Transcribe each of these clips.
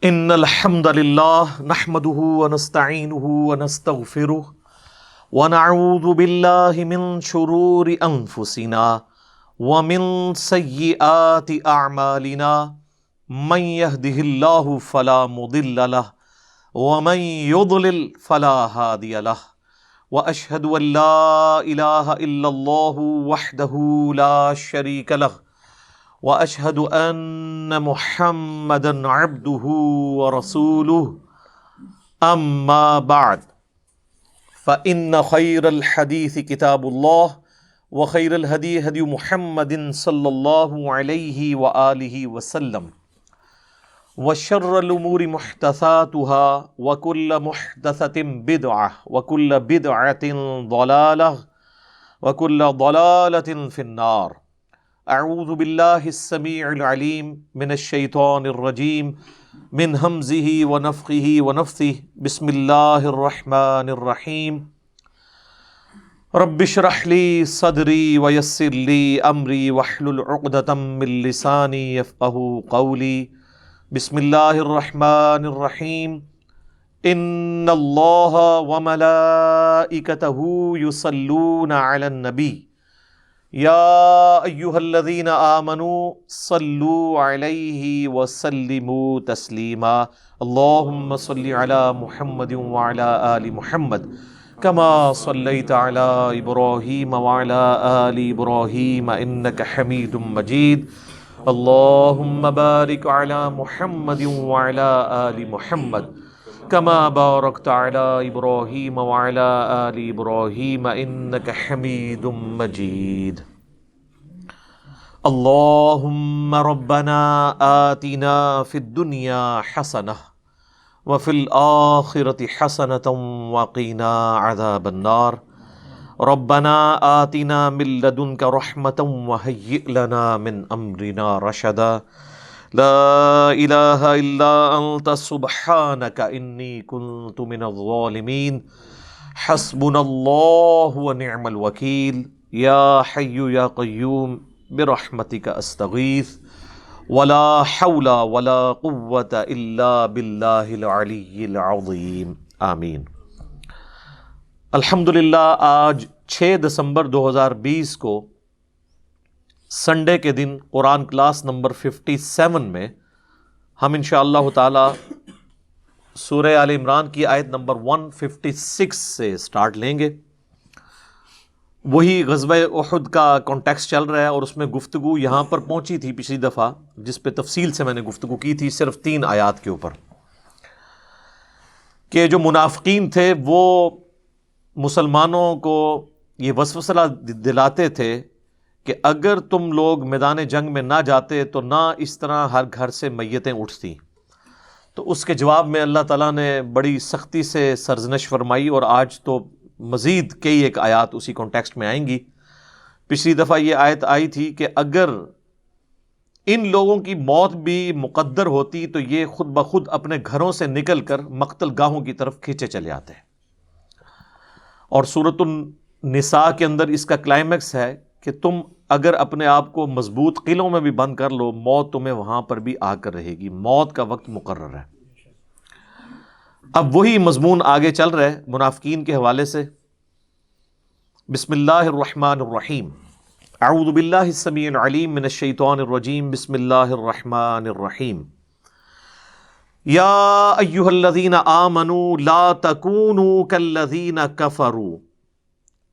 ان الحمد لله نحمده ونستعينه ونستغفره ونعوذ بالله من شرور انفسنا ومن سيئات اعمالنا من يهده الله فلا مضل له ومن يضلل فلا هادي له واشهد ان لا اله الا الله وحده لا شريك له واشهد ان محمدا عبده ورسوله اما بعد فان خير الحديث كتاب الله وخير الهدي هدي محمد صلى الله عليه واله وسلم وشر الامور محدثاتها وكل محدثة بدعة وكل بدعة ضلالة وكل ضلالة في النار. اعوذ باللہ السمیع العلیم من الشیطان الرجیم من ہمزہ ونفخہ ونفثہ بسم اللہ الرحمن الرحیم رب اشرح لی صدری ویسر لی امری واحلل عقدۃ من لسانی یفقہوا قولی. بسم اللہ الرحمن الرحیم ان اللہ وملائکتہ یصلون علی النبی یا ایہا الذین آمنوا صلوا علیہ وسلموا تسلیما. اللہم صل علی محمد وعلی آل محمد کما صلیت علی ابراہیم وعلی آل ابراہیم انک حمید مجید. اللہم بارک علی محمد وعلی آل محمد کما بارکت علی ابراہیم وعلی آل ابراہیم انک حمید مجید. اللہم ربنا آتنا فی الدنیا حسنہ وفی الآخرۃ حسنۃ وقنا عذاب النار. ربنا آتنا من لدنک رحمۃ وہیئ لنا من امرنا رشدا. لا الہ الا انت سبحانک انی کنت من الظالمین. حسبنا اللہ ونعم الوکیل. یا حی یا قیوم برحمتک استغیث ولا حول ولا قوة الا باللہ العلی العظیم. آمین. الحمدللہ آج 6 دسمبر 2020 کو سنڈے کے دن قرآن کلاس نمبر 57 میں ہم انشاءاللہ تعالی سورہ آل عمران کی آیت نمبر 156 سے سٹارٹ لیں گے. وہی غزوہ احد کا کانٹیکسٹ چل رہا ہے اور اس میں گفتگو یہاں پر پہنچی تھی پچھلی دفعہ جس پہ تفصیل سے میں نے گفتگو کی تھی صرف 3 آیات کے اوپر، کہ جو منافقین تھے وہ مسلمانوں کو یہ وسوسہ دلاتے تھے کہ اگر تم لوگ میدان جنگ میں نہ جاتے تو نہ اس طرح ہر گھر سے میتیں اٹھتی. تو اس کے جواب میں اللہ تعالیٰ نے بڑی سختی سے سرزنش فرمائی، اور آج تو مزید کئی ایک آیات اسی کانٹیکسٹ میں آئیں گی. پچھلی دفعہ یہ آیت آئی تھی کہ اگر ان لوگوں کی موت بھی مقدر ہوتی تو یہ خود بخود اپنے گھروں سے نکل کر مقتل گاہوں کی طرف کھینچے چلے آتے. اور سورۃ النساء کے اندر اس کا کلائمیکس ہے کہ تم اگر اپنے آپ کو مضبوط قلعوں میں بھی بند کر لو، موت تمہیں وہاں پر بھی آ کر رہے گی. موت کا وقت مقرر ہے. اب وہی مضمون آگے چل رہا ہے منافقین کے حوالے سے. بسم اللہ الرحمن الرحیم. اعوذ باللہ السمیع العلیم من الشیطان الرجیم. بسم اللہ الرحمن الرحیم. یا ایہا الذین آمنوا لا تکونوا کالذین کفروا.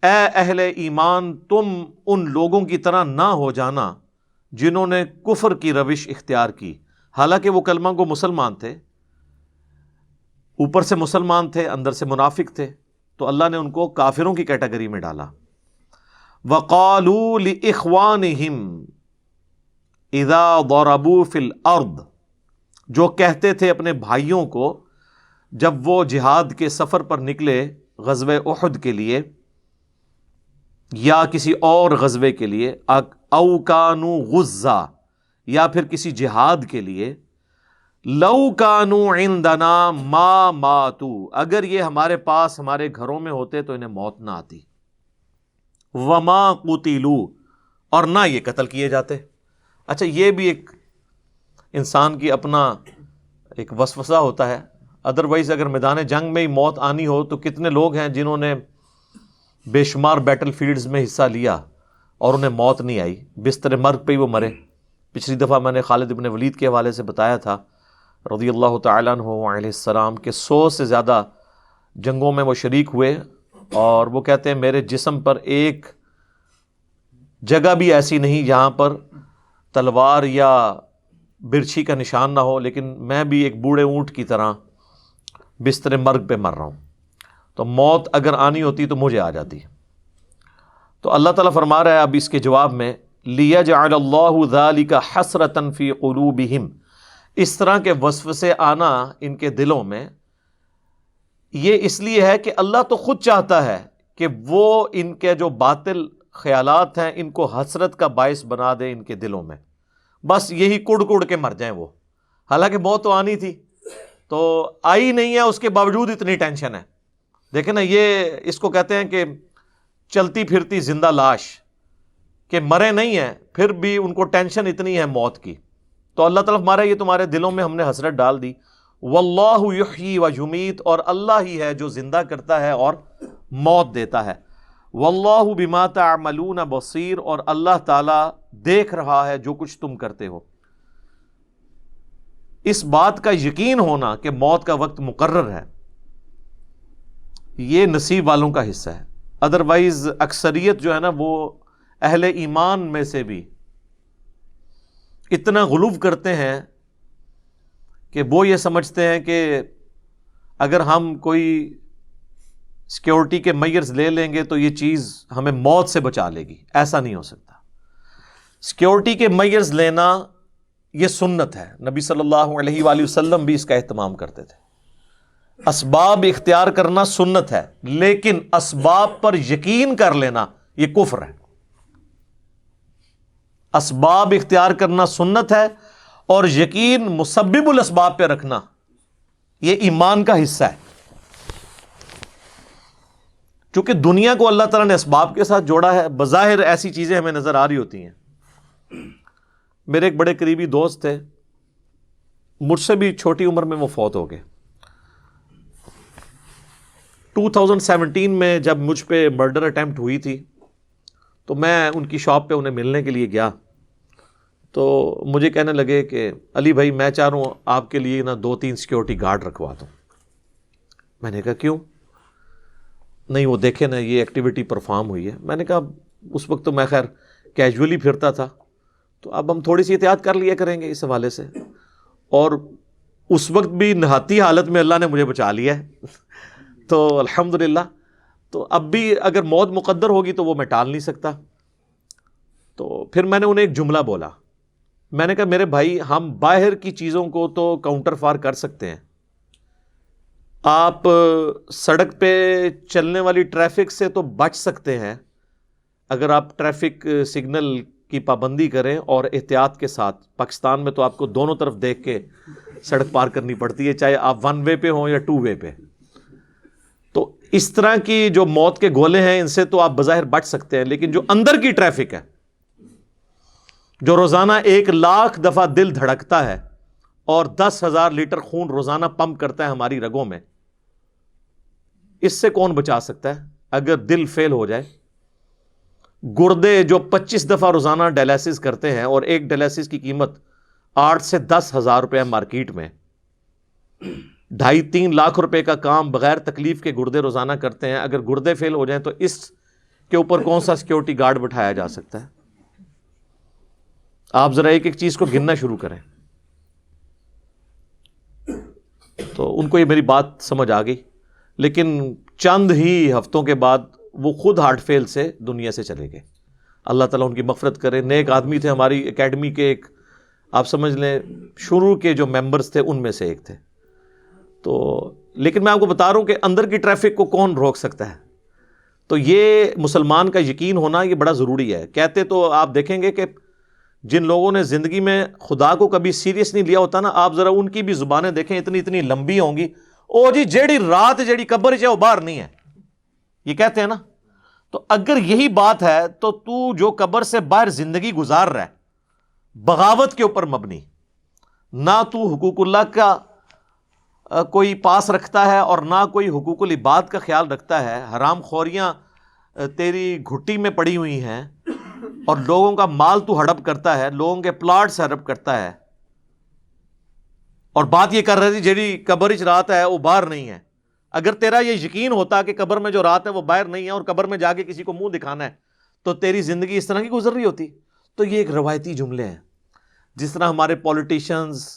اے اہل ایمان تم ان لوگوں کی طرح نہ ہو جانا جنہوں نے کفر کی روش اختیار کی. حالانکہ وہ کلمہ کو مسلمان تھے، اوپر سے مسلمان تھے، اندر سے منافق تھے، تو اللہ نے ان کو کافروں کی کیٹیگری میں ڈالا. وَقَالُوا لِإِخْوَانِهِمْ إِذَا ضَرَبُوا فِي الْأَرْضِ. جو کہتے تھے اپنے بھائیوں کو جب وہ جہاد کے سفر پر نکلے غزوہ احد کے لیے یا کسی اور غزوے کے لیے، او کانوا غزا، یا پھر کسی جہاد کے لیے، لو کانوا عندنا ما ماتوا، اگر یہ ہمارے پاس ہمارے گھروں میں ہوتے تو انہیں موت نہ آتی. وما قتلوا، اور نہ یہ قتل کیے جاتے. اچھا، یہ بھی ایک انسان کی اپنا ایک وسوسہ ہوتا ہے. ادروائز اگر میدان جنگ میں ہی موت آنی ہو تو کتنے لوگ ہیں جنہوں نے بے شمار بیٹل فیلڈز میں حصہ لیا اور انہیں موت نہیں آئی, بستر مرگ پہ ہی وہ مرے. پچھلی دفعہ میں نے خالد بن ولید کے حوالے سے بتایا تھا رضی اللہ تعالیٰ عنہ علیہ السلام کہ 100 سے زیادہ جنگوں میں وہ شریک ہوئے, اور وہ کہتے ہیں میرے جسم پر ایک جگہ بھی ایسی نہیں جہاں پر تلوار یا برچھی کا نشان نہ ہو, لیکن میں بھی ایک بوڑھے اونٹ کی طرح بستر مرگ پہ مر رہا ہوں. تو موت اگر آنی ہوتی تو مجھے آ جاتی. تو اللہ تعالیٰ فرما رہا ہے اب اس کے جواب میں لِيَجْعَلَ اللَّهُ ذَلِكَ حَسْرَةً فِي قُلُوبِهِمْ, اس طرح کے وسوسے آنا ان کے دلوں میں یہ اس لیے ہے کہ اللہ تو خود چاہتا ہے کہ وہ ان کے جو باطل خیالات ہیں ان کو حسرت کا باعث بنا دے ان کے دلوں میں, بس یہی کڑ کڑ کے مر جائیں وہ. حالانکہ موت تو آنی تھی, تو آئی نہیں ہے, اس کے باوجود اتنی ٹینشن ہے. دیکھیں نا, یہ اس کو کہتے ہیں کہ چلتی پھرتی زندہ لاش, کہ مرے نہیں ہیں پھر بھی ان کو ٹینشن اتنی ہے موت کی. تو اللہ تعالیٰ ہمارا یہ تمہارے دلوں میں ہم نے حسرت ڈال دی. واللہ یحیی و یمیت, اور اللہ ہی ہے جو زندہ کرتا ہے اور موت دیتا ہے. واللہ بما تعملون بصیر, اور اللہ تعالیٰ دیکھ رہا ہے جو کچھ تم کرتے ہو. اس بات کا یقین ہونا کہ موت کا وقت مقرر ہے یہ نصیب والوں کا حصہ ہے. ادروائز اکثریت جو ہے نا وہ اہل ایمان میں سے بھی اتنا غلو کرتے ہیں کہ وہ یہ سمجھتے ہیں کہ اگر ہم کوئی سیکیورٹی کے میئرز لے لیں گے تو یہ چیز ہمیں موت سے بچا لے گی. ایسا نہیں ہو سکتا. سیکیورٹی کے میئرز لینا یہ سنت ہے, نبی صلی اللہ علیہ وآلہ وسلم بھی اس کا اہتمام کرتے تھے. اسباب اختیار کرنا سنت ہے, لیکن اسباب پر یقین کر لینا یہ کفر ہے. اسباب اختیار کرنا سنت ہے, اور یقین مسبب الاسباب پہ رکھنا یہ ایمان کا حصہ ہے. چونکہ دنیا کو اللہ تعالیٰ نے اسباب کے ساتھ جوڑا ہے, بظاہر ایسی چیزیں ہمیں نظر آ رہی ہوتی ہیں. میرے ایک بڑے قریبی دوست تھے, مجھ سے بھی چھوٹی عمر میں وہ فوت ہو گئے. 2017 میں جب مجھ پہ مرڈر اٹیمپٹ ہوئی تھی تو میں ان کی شاپ پہ انہیں ملنے کے لیے گیا, تو مجھے کہنے لگے کہ علی بھائی میں چاہ رہا ہوں آپ کے لیے نا 2-3 سیکیورٹی گارڈ رکھوا دوں. میں نے کہا کیوں؟ نہیں وہ دیکھیں نا یہ ایکٹیویٹی پرفارم ہوئی ہے. میں نے کہا اس وقت تو میں خیر کیجولی پھرتا تھا, تو اب ہم تھوڑی سی احتیاط کر لیا کریں گے اس حوالے سے. اور اس وقت بھی نہاتی حالت میں اللہ نے مجھے بچا لیا ہے تو الحمدللہ. تو اب بھی اگر موت مقدر ہوگی تو وہ میں ٹال نہیں سکتا. تو پھر میں نے انہیں ایک جملہ بولا, میں نے کہا میرے بھائی ہم باہر کی چیزوں کو تو کاؤنٹر فار کر سکتے ہیں, آپ سڑک پہ چلنے والی ٹریفک سے تو بچ سکتے ہیں اگر آپ ٹریفک سگنل کی پابندی کریں اور احتیاط کے ساتھ. پاکستان میں تو آپ کو دونوں طرف دیکھ کے سڑک پار کرنی پڑتی ہے, چاہے آپ 1 وے پہ ہوں یا 2 وے پہ. تو اس طرح کی جو موت کے گولے ہیں ان سے تو آپ بظاہر بچ سکتے ہیں, لیکن جو اندر کی ٹریفک ہے, جو روزانہ 1,00,000 دفعہ دل دھڑکتا ہے اور 10,000 لیٹر خون روزانہ پمپ کرتا ہے ہماری رگوں میں, اس سے کون بچا سکتا ہے اگر دل فیل ہو جائے؟ گردے جو 25 دفعہ روزانہ ڈائلیسس کرتے ہیں, اور ایک ڈائلیسس کی قیمت 8 سے 10 ہزار روپے مارکیٹ میں, 2.5-3 لاکھ روپے کا کام بغیر تکلیف کے گردے روزانہ کرتے ہیں. اگر گردے فیل ہو جائیں تو اس کے اوپر کون سا سیکیورٹی گارڈ بٹھایا جا سکتا ہے؟ آپ ذرا ایک ایک چیز کو گننا شروع کریں. تو ان کو یہ میری بات سمجھ آ گئی, لیکن چند ہی ہفتوں کے بعد وہ خود ہارٹ فیل سے دنیا سے چلے گئے. اللہ تعالیٰ ان کی مغفرت کرے. نیک آدمی تھے, ہماری اکیڈمی کے ایک آپ سمجھ لیں شروع کے جو ممبرز تھے ان میں سے ایک تھے. تو لیکن میں آپ کو بتا رہا ہوں کہ اندر کی ٹریفک کو کون روک سکتا ہے؟ تو یہ مسلمان کا یقین ہونا یہ بڑا ضروری ہے. کہتے تو آپ دیکھیں گے کہ جن لوگوں نے زندگی میں خدا کو کبھی سیریس نہیں لیا ہوتا نا, آپ ذرا ان کی بھی زبانیں دیکھیں, اتنی اتنی لمبی ہوں گی. او جی جیڑی رات جیڑی قبر ہے وہ باہر نہیں ہے, یہ کہتے ہیں نا. تو اگر یہی بات ہے تو جو قبر سے باہر زندگی گزار رہا ہے بغاوت کے اوپر مبنی, نہ تو حقوق اللہ کا کوئی پاس رکھتا ہے اور نہ کوئی حقوق العباد کا خیال رکھتا ہے، حرام خوریاں تیری گھٹی میں پڑی ہوئی ہیں اور لوگوں کا مال تو ہڑپ کرتا ہے، لوگوں کے پلاٹس ہڑپ کرتا ہے، اور بات یہ کر رہے تھے جیڑی قبر وچ رات ہے وہ باہر نہیں ہے. اگر تیرا یہ یقین ہوتا کہ قبر میں جو رات ہے وہ باہر نہیں ہے اور قبر میں جا کے کسی کو منہ دکھانا ہے تو تیری زندگی اس طرح کی گزر رہی ہوتی. تو یہ ایک روایتی جملے ہیں. جس طرح ہمارے پولیٹیشنز،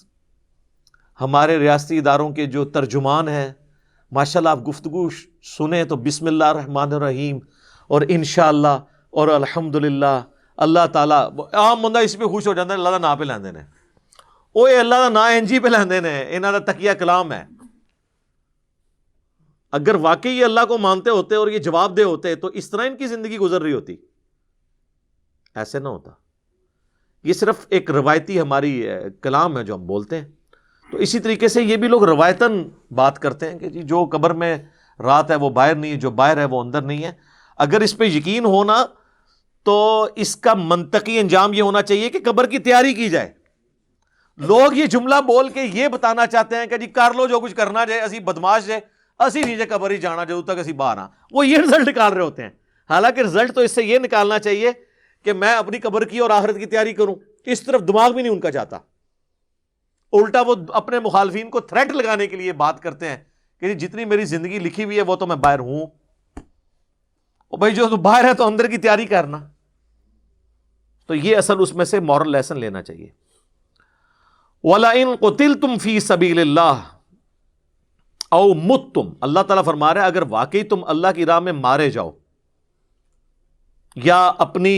ہمارے ریاستی اداروں کے جو ترجمان ہیں، ماشاءاللہ آپ گفتگو سنیں تو بسم اللہ الرحمن الرحیم اور انشاءاللہ اور الحمدللہ اللہ تعالیٰ، عام بندہ اس پہ خوش ہو جاتا ہے، اللہ دا نام پہ لیندے نے، وہ اللہ دا نام این جی پہ لیندے نے، انہاں دا تقیہ کلام ہے. اگر واقعی یہ اللہ کو مانتے ہوتے اور یہ جواب دے ہوتے تو اس طرح ان کی زندگی گزر رہی ہوتی؟ ایسے نہ ہوتا. یہ صرف ایک روایتی ہماری کلام ہے جو ہم بولتے ہیں. تو اسی طریقے سے یہ بھی لوگ روایتاً بات کرتے ہیں کہ جی جو قبر میں رات ہے وہ باہر نہیں ہے، جو باہر ہے وہ اندر نہیں ہے. اگر اس پہ یقین ہونا تو اس کا منطقی انجام یہ ہونا چاہیے کہ قبر کی تیاری کی جائے. لوگ یہ جملہ بول کے یہ بتانا چاہتے ہیں کہ جی کر لو جو کچھ کرنا جائے، اسی بدماش جائے، اسی نیچے قبر ہی جانا جدوں تک اسی باہر وہ یہ رزلٹ نکال رہے ہوتے ہیں. حالانکہ رزلٹ تو اس سے یہ نکالنا چاہیے کہ میں اپنی قبر کی اور آخرت کی تیاری کروں. اس طرف دماغ بھی نہیں ان کا جاتا. الٹا وہ اپنے مخالفین کو تھریٹ لگانے کے لیے بات کرتے ہیں کہ جتنی میری زندگی لکھی ہوئی ہے وہ تو میں باہر ہوں. بھائی جو تو باہر ہے تو اندر کی تیاری کرنا. تو یہ اصل اس میں سے مورل لیسن لینا چاہیے. وَلَئِن قُتِلْتُمْ فِي سَبِيلِ اللَّهِ او مُتْتُمْ، اللہ تعالیٰ فرما رہے ہیں اگر واقعی تم اللہ کی راہ میں مارے جاؤ یا اپنی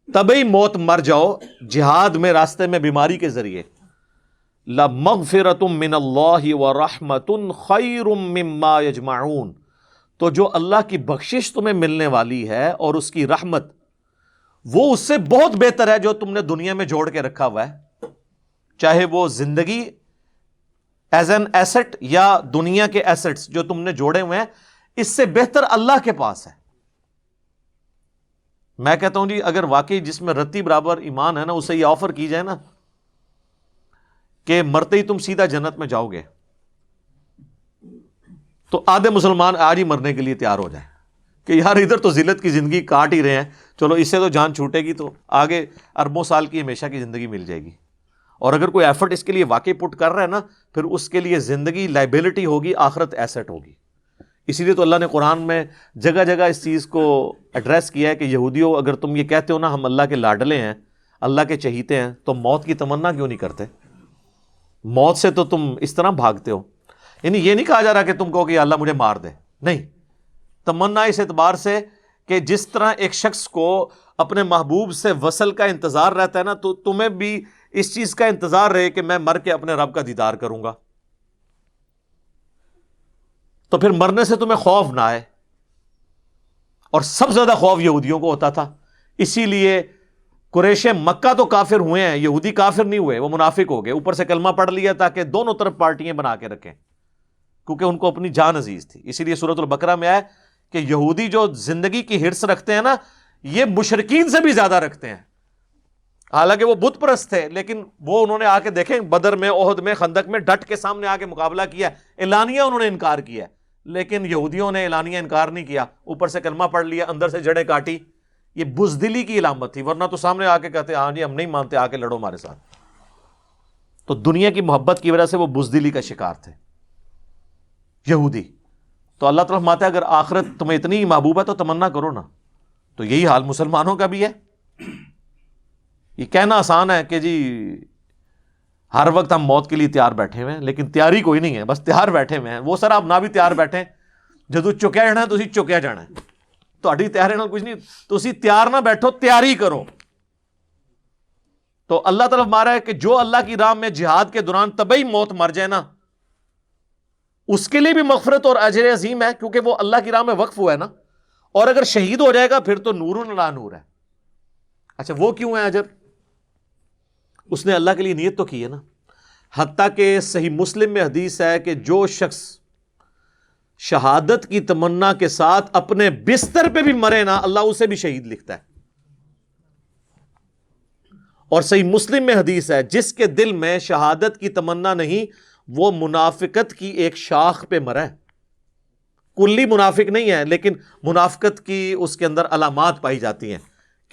طبعی موت مر جاؤ جہاد میں، راستے میں، بیماری کے ذریعے، لَمَغْفِرَةٌ مِّنَ اللَّهِ وَرَحْمَةٌ خَيْرٌ مِّمَّا يَجْمَعُونَ، تو جو اللہ کی بخشش تمہیں ملنے والی ہے اور اس کی رحمت، وہ اس سے بہت بہتر ہے جو تم نے دنیا میں جوڑ کے رکھا ہوا ہے، چاہے وہ زندگی ایز این ایسٹ یا دنیا کے ایسٹس جو تم نے جوڑے ہوئے ہیں، اس سے بہتر اللہ کے پاس ہے. میں کہتا ہوں جی اگر واقعی جس میں رتی برابر ایمان ہے نا، اسے یہ آفر کی جائے نا کہ مرتے ہی تم سیدھا جنت میں جاؤ گے، تو آدھے مسلمان آج ہی مرنے کے لیے تیار ہو جائیں کہ یار ادھر تو ذلت کی زندگی کاٹ ہی رہے ہیں، چلو اس سے تو جان چھوٹے گی تو آگے اربوں سال کی ہمیشہ کی زندگی مل جائے گی. اور اگر کوئی ایفرٹ اس کے لیے واقعی پٹ کر رہا ہے نا، پھر اس کے لیے زندگی لائبلٹی ہوگی، آخرت ایسٹ ہوگی. اسی لیے تو اللہ نے قرآن میں جگہ جگہ اس چیز کو ایڈریس کیا ہے کہ یہودیوں اگر تم یہ کہتے ہو نا ہم اللہ کے لاڈلے ہیں، اللہ کے چہیتے ہیں، تو موت کی تمنا کیوں نہیں کرتے؟ موت سے تو تم اس طرح بھاگتے ہو. یعنی یہ نہیں کہا جا رہا کہ تم کہو کہ اللہ مجھے مار دے، نہیں. تمنا اس اعتبار سے کہ جس طرح ایک شخص کو اپنے محبوب سے وصل کا انتظار رہتا ہے نا، تو تمہیں بھی اس چیز کا انتظار رہے کہ میں مر کے اپنے رب کا دیدار کروں گا. تو پھر مرنے سے تمہیں خوف نہ آئے. اور سب سے زیادہ خوف یہودیوں کو ہوتا تھا. اسی لیے قریش مکہ تو کافر ہوئے ہیں، یہودی کافر نہیں ہوئے، وہ منافق ہو گئے. اوپر سے کلمہ پڑھ لیا تاکہ دونوں طرف پارٹیاں بنا کے رکھیں، کیونکہ ان کو اپنی جان عزیز تھی. اسی لیے سورۃ البقرہ میں آیا کہ یہودی جو زندگی کی ہرس رکھتے ہیں نا، یہ مشرکین سے بھی زیادہ رکھتے ہیں. حالانکہ وہ بت پرست تھے، لیکن وہ انہوں نے آ کے دیکھیں بدر میں، احد میں، خندق میں ڈٹ کے سامنے آ کے مقابلہ کیا. اعلانیہ انہوں نے انکار کیا، لیکن یہودیوں نے اعلانیہ انکار نہیں کیا، اوپر سے کلمہ پڑھ لیا، اندر سے جڑیں کاٹی. یہ بزدلی کی علامت تھی، ورنہ تو سامنے آ کے کہتے ہاں جی ہم نہیں مانتے، آ کے لڑو ہمارے ساتھ. تو دنیا کی محبت کی وجہ سے وہ بزدلی کا شکار تھے یہودی. تو اللہ تعالیٰ فرماتا ہے اگر آخرت تمہیں اتنی محبوب ہے تو تمنا کرو نا. تو یہی حال مسلمانوں کا بھی ہے. یہ کہنا آسان ہے کہ جی ہر وقت ہم موت کے لیے تیار بیٹھے ہوئے ہیں، لیکن تیاری کوئی نہیں ہے، بس تیار بیٹھے ہوئے ہیں. وہ سر آپ نہ بھی تیار بیٹھیں، جدو چکیا جانا ہے تو اسی چکیا جانا ہے. تہاڈی تیاری نال کچھ نہیں، تسی تیار نہ بیٹھو، تیاری کرو. تو اللہ تعالیٰ فرما رہا ہے کہ جو اللہ کی راہ میں جہاد کے دوران طبعی موت مر جائے نا، اس کے لیے بھی مغفرت اور اجر عظیم ہے، کیونکہ وہ اللہ کی راہ میں وقف ہوا ہے نا. اور اگر شہید ہو جائے گا پھر تو نور علی نور ہے. اچھا وہ کیوں ہے اجر؟ اس نے اللہ کے لیے نیت تو کی ہے نا. حتیٰ کہ صحیح مسلم میں حدیث ہے کہ جو شخص شہادت کی تمنا کے ساتھ اپنے بستر پہ بھی مرے نا، اللہ اسے بھی شہید لکھتا ہے. اور صحیح مسلم میں حدیث ہے جس کے دل میں شہادت کی تمنا نہیں، وہ منافقت کی ایک شاخ پہ مرا ہے، کلی منافق نہیں ہے لیکن منافقت کی اس کے اندر علامات پائی جاتی ہیں.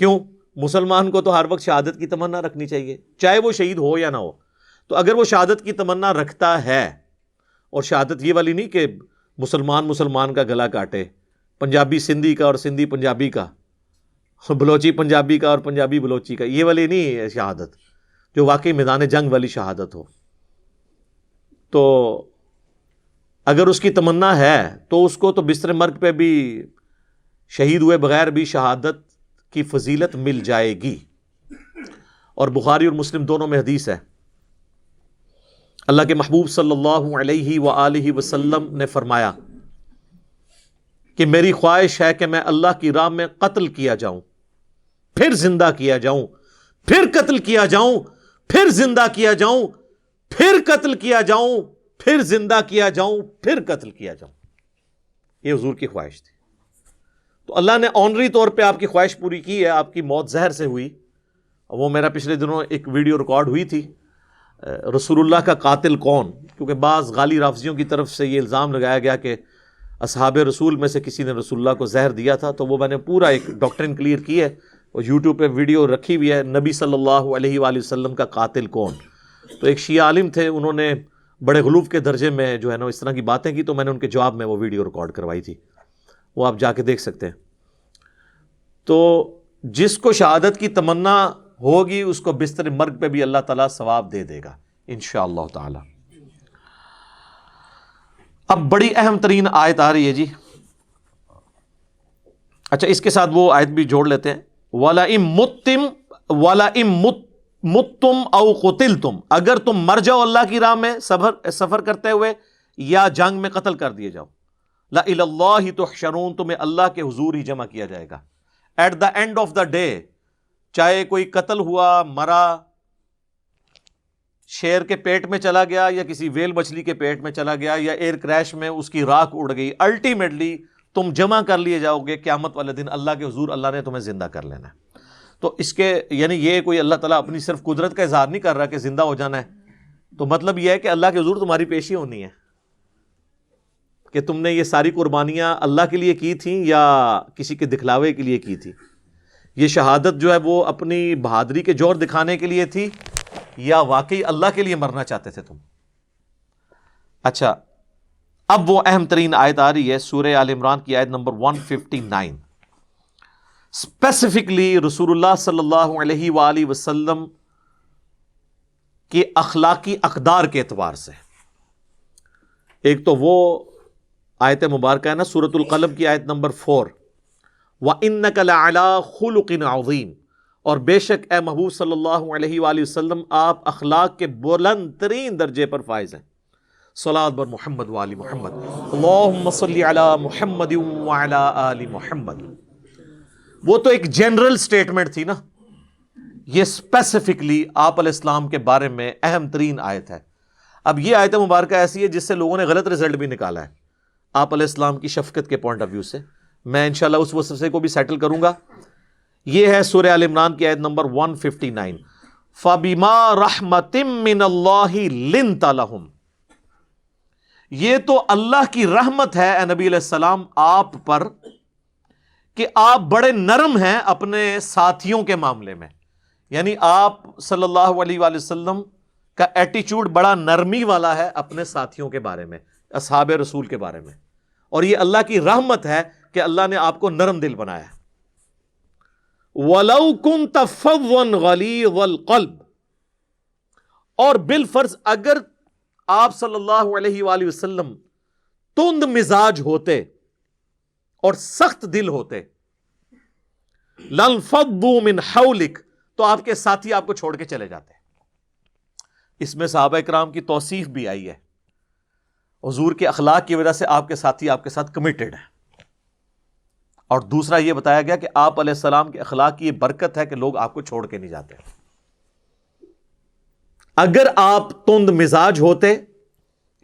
کیوں؟ مسلمان کو تو ہر وقت شہادت کی تمنا رکھنی چاہیے چاہے وہ شہید ہو یا نہ ہو. تو اگر وہ شہادت کی تمنا رکھتا ہے، اور شہادت یہ والی نہیں کہ مسلمان کا گلا کاٹے، پنجابی سندھی کا اور سندھی پنجابی کا، بلوچی پنجابی کا اور پنجابی بلوچی کا، یہ والی نہیں ہے شہادت، جو واقعی میدان جنگ والی شہادت ہو. تو اگر اس کی تمنا ہے تو اس کو تو بستر مرگ پہ بھی شہید ہوئے بغیر بھی شہادت کی فضیلت مل جائے گی. اور بخاری اور مسلم دونوں میں حدیث ہے، اللہ کے محبوب صلی اللہ علیہ وآلہ وسلم نے فرمایا کہ میری خواہش ہے کہ میں اللہ کی راہ میں قتل کیا جاؤں، پھر زندہ کیا جاؤں، پھر قتل کیا جاؤں، پھر زندہ کیا جاؤں، پھر قتل کیا جاؤں، پھر زندہ کیا جاؤں، پھر قتل کیا جاؤں. یہ حضور کی خواہش تھی. تو اللہ نے آنری طور پہ آپ کی خواہش پوری کی ہے. آپ کی موت زہر سے ہوئی. وہ میرا پچھلے دنوں ایک ویڈیو ریکارڈ ہوئی تھی، رسول اللہ کا قاتل کون، کیونکہ بعض غالی رافضیوں کی طرف سے یہ الزام لگایا گیا کہ اصحاب رسول میں سے کسی نے رسول اللہ کو زہر دیا تھا. تو وہ میں نے پورا ایک ڈاکٹرن کلیئر کی ہے، اور یوٹیوب پہ ویڈیو رکھی ہوئی ہے، نبی صلی اللہ علیہ وآلہ وسلم کا قاتل کون. تو ایک شیعہ عالم تھے، انہوں نے بڑے غلوف کے درجے میں جو ہے نا اس طرح کی باتیں کی، تو میں نے ان کے جواب میں وہ ویڈیو ریکارڈ کروائی تھی، وہ آپ جا کے دیکھ سکتے ہیں. تو جس کو شہادت کی تمنا ہوگی اس کو بستر مرگ پہ بھی اللہ تعالیٰ ثواب دے دے گا انشاءاللہ تعالی. اب بڑی اہم ترین آیت آ رہی ہے جی. اچھا اس کے ساتھ وہ آیت بھی جوڑ لیتے ہیں، وَلَئِن مُتُّمْ أَوْ قُتِلْتُمْ، اگر تم مر جاؤ اللہ کی راہ میں سفر کرتے ہوئے یا جنگ میں قتل کر دیے جاؤ، لَإِلَى اللَّهِ تُحْشَرُونَ، تمہیں اللہ کے حضور ہی جمع کیا جائے گا. At the end of the day, چاہے کوئی قتل ہوا، مرا، شیر کے پیٹ میں چلا گیا یا کسی ویل مچھلی کے پیٹ میں چلا گیا یا ایئر کریش میں اس کی راکھ اڑ گئی، الٹیمیٹلی تم جمع کر لیے جاؤ گے قیامت والے دن اللہ کے حضور. اللہ نے تمہیں زندہ کر لینا ہے. تو اس کے یعنی یہ کوئی اللہ تعالیٰ اپنی صرف قدرت کا اظہار نہیں کر رہا کہ زندہ ہو جانا ہے، تو مطلب یہ ہے کہ اللہ کے حضور تمہاری پیشی ہونی ہے کہ تم نے یہ ساری قربانیاں اللہ کے لیے کی تھیں یا کسی کے دکھلاوے کے لیے کی تھی. یہ شہادت جو ہے وہ اپنی بہادری کے جوہر دکھانے کے لیے تھی یا واقعی اللہ کے لیے مرنا چاہتے تھے تم. اچھا اب وہ اہم ترین آیت آ رہی ہے، سورہ آل عمران کی آیت نمبر 159. اسپیسیفکلی رسول اللہ صلی اللہ علیہ وآلہ وسلم کے اخلاقی اقدار کے اعتبار سے. ایک تو وہ آیت مبارکہ ہے نا سورۃ القلم کی آیت نمبر 4، وَإِنَّكَ لَعَلَىٰ خُلُقٍ عَظِيمٍ، اور بے شک اے محبوب صلی اللہ علیہ وآلہ وسلم آپ اخلاق کے بلند ترین درجے پر فائز ہیں. صلاۃ بر محمد وآل محمد، اللہم صلی علی محمد وعلی آل محمد. وہ تو ایک جنرل سٹیٹمنٹ تھی نا، یہ اسپیسیفکلی آپ علیہ السلام کے بارے میں اہم ترین آیت ہے. اب یہ آیت مبارکہ ایسی ہے جس سے لوگوں نے غلط رزلٹ بھی نکالا ہے آپ علیہ السلام کی شفقت کے پوائنٹ آف ویو سے. میں انشاءاللہ اس وسوسے کو بھی سیٹل کروں گا. یہ ہے سورہ آل عمران کی آیت نمبر 159، فَبِمَا رَحْمَةٍ مِّنَ اللَّهِ لِنْتَ لَهُمْ. یہ تو اللہ کی رحمت ہے اے نبی علیہ السلام آپ پر کہ آپ بڑے نرم ہیں اپنے ساتھیوں کے معاملے میں. یعنی آپ صلی اللہ علیہ وآلہ وسلم کا ایٹیچیوڈ بڑا نرمی والا ہے اپنے ساتھیوں کے بارے میں، اصحاب رسول کے بارے میں، اور یہ اللہ کی رحمت ہے کہ اللہ نے آپ کو نرم دل بنایا. وَلَوْ كُنْتَ فَظًّا غَلِيظَ الْقَلْبِ، اور بالفرض اگر آپ صلی اللہ علیہ وآلہ وسلم تند مزاج ہوتے اور سخت دل ہوتے، لَانفَضُّوا مِنْ حَوْلِكَ، تو آپ کے ساتھی آپ کو چھوڑ کے چلے جاتے. اس میں صحابہ کرام کی توصیف بھی آئی ہے، حضور کے اخلاق کی وجہ سے آپ کے ساتھی آپ کے ساتھ کمیٹڈ ہیں. اور دوسرا یہ بتایا گیا کہ آپ علیہ السلام کے اخلاق کی یہ برکت ہے کہ لوگ آپ کو چھوڑ کے نہیں جاتے. اگر آپ تند مزاج ہوتے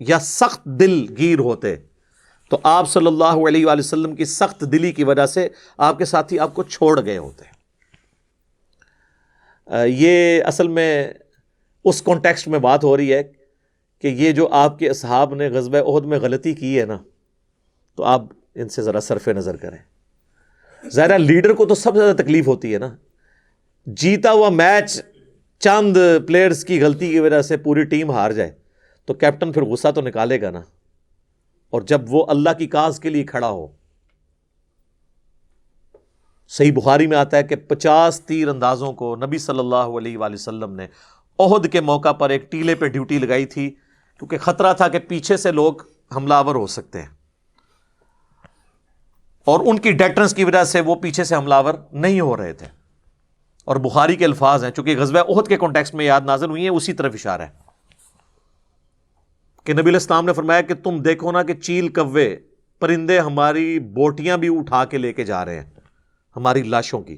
یا سخت دل گیر ہوتے تو آپ صلی اللہ علیہ وآلہ وسلم کی سخت دلی کی وجہ سے آپ کے ساتھی آپ کو چھوڑ گئے ہوتے. یہ اصل میں اس کانٹیکسٹ میں بات ہو رہی ہے کہ یہ جو آپ کے اصحاب نے غزوہ احد میں غلطی کی ہے نا، تو آپ ان سے ذرا صرف نظر کریں. ظاہر لیڈر کو تو سب سے زیادہ تکلیف ہوتی ہے نا، جیتا ہوا میچ چند پلیئرز کی غلطی کی وجہ سے پوری ٹیم ہار جائے تو کیپٹن پھر غصہ تو نکالے گا نا. اور جب وہ اللہ کی کاز کے لیے کھڑا ہو. صحیح بخاری میں آتا ہے کہ 50 تیر اندازوں کو نبی صلی اللہ علیہ وآلہ وسلم نے احد کے موقع پر ایک ٹیلے پہ ڈیوٹی لگائی تھی، کیونکہ خطرہ تھا کہ پیچھے سے لوگ حملہ آور ہو سکتے ہیں، اور ان کی ڈیٹرنس کی وجہ سے وہ پیچھے سے حملہ آور نہیں ہو رہے تھے. اور بخاری کے الفاظ ہیں، چونکہ غزوہ احد کے کانٹیکسٹ میں یاد نازل ہوئی ہیں، اسی طرف اشارہ ہے کہ نبی علیہ السلام نے فرمایا کہ تم دیکھو نا کہ چیل کوے پرندے ہماری بوٹیاں بھی اٹھا کے لے کے جا رہے ہیں، ہماری لاشوں کی،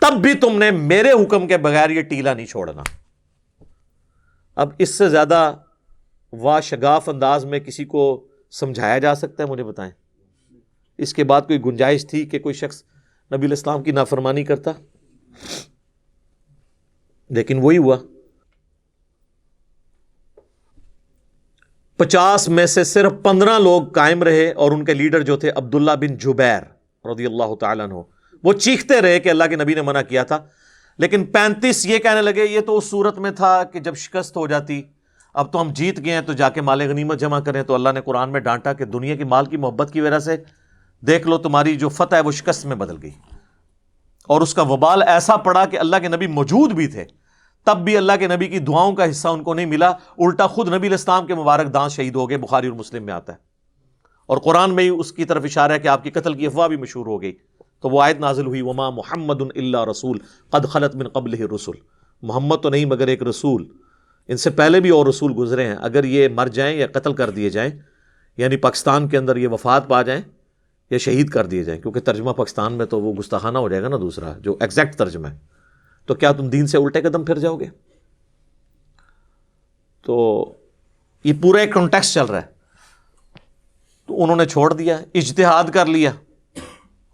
تب بھی تم نے میرے حکم کے بغیر یہ ٹیلا نہیں چھوڑنا. اب اس سے زیادہ واشگاف انداز میں کسی کو سمجھایا جا سکتا ہے؟ مجھے بتائیں. اس کے بعد کوئی گنجائش تھی کہ کوئی شخص نبی علیہ السلام کی نافرمانی کرتا؟ لیکن وہی ہوا. 50 میں سے صرف 15 لوگ قائم رہے، اور ان کے لیڈر جو تھے عبداللہ بن جبیر رضی اللہ تعالیٰ عنہ، وہ چیختے رہے کہ اللہ کے نبی نے منع کیا تھا. لیکن 35 یہ کہنے لگے یہ تو اس صورت میں تھا کہ جب شکست ہو جاتی، اب تو ہم جیت گئے ہیں تو جا کے مال غنیمت جمع کریں. تو اللہ نے قرآن میں ڈانٹا کہ دنیا کی مال کی محبت کی وجہ سے دیکھ لو تمہاری جو فتح ہے وہ شکست میں بدل گئی. اور اس کا وبال ایسا پڑا کہ اللہ کے نبی موجود بھی تھے، تب بھی اللہ کے نبی کی دعاؤں کا حصہ ان کو نہیں ملا، الٹا خود نبی علیہ السلام کے مبارک دانت شہید ہو گئے. بخاری اور مسلم میں آتا ہے، اور قرآن میں ہی اس کی طرف اشارہ ہے کہ آپ کی قتل کی افواہ بھی مشہور ہو گئی. تو وہ آیت نازل ہوئی وما محمد الا رسول قد خلت من قبلہ الرسل، محمد تو نہیں مگر ایک رسول، ان سے پہلے بھی اور رسول گزرے ہیں، اگر یہ مر جائیں یا قتل کر دیے جائیں، یعنی پاکستان کے اندر یہ وفات پا جائیں یا شہید کر دیے جائیں، کیونکہ ترجمہ پاکستان میں تو وہ گستاخانہ ہو جائے گا نا دوسرا جو ایگزیکٹ ترجمہ ہے، تو کیا تم دین سے الٹے قدم پھر جاؤ گے؟ تو یہ پورا ایک کانٹیکسٹ چل رہا ہے. تو انہوں نے چھوڑ دیا، اجتہاد کر لیا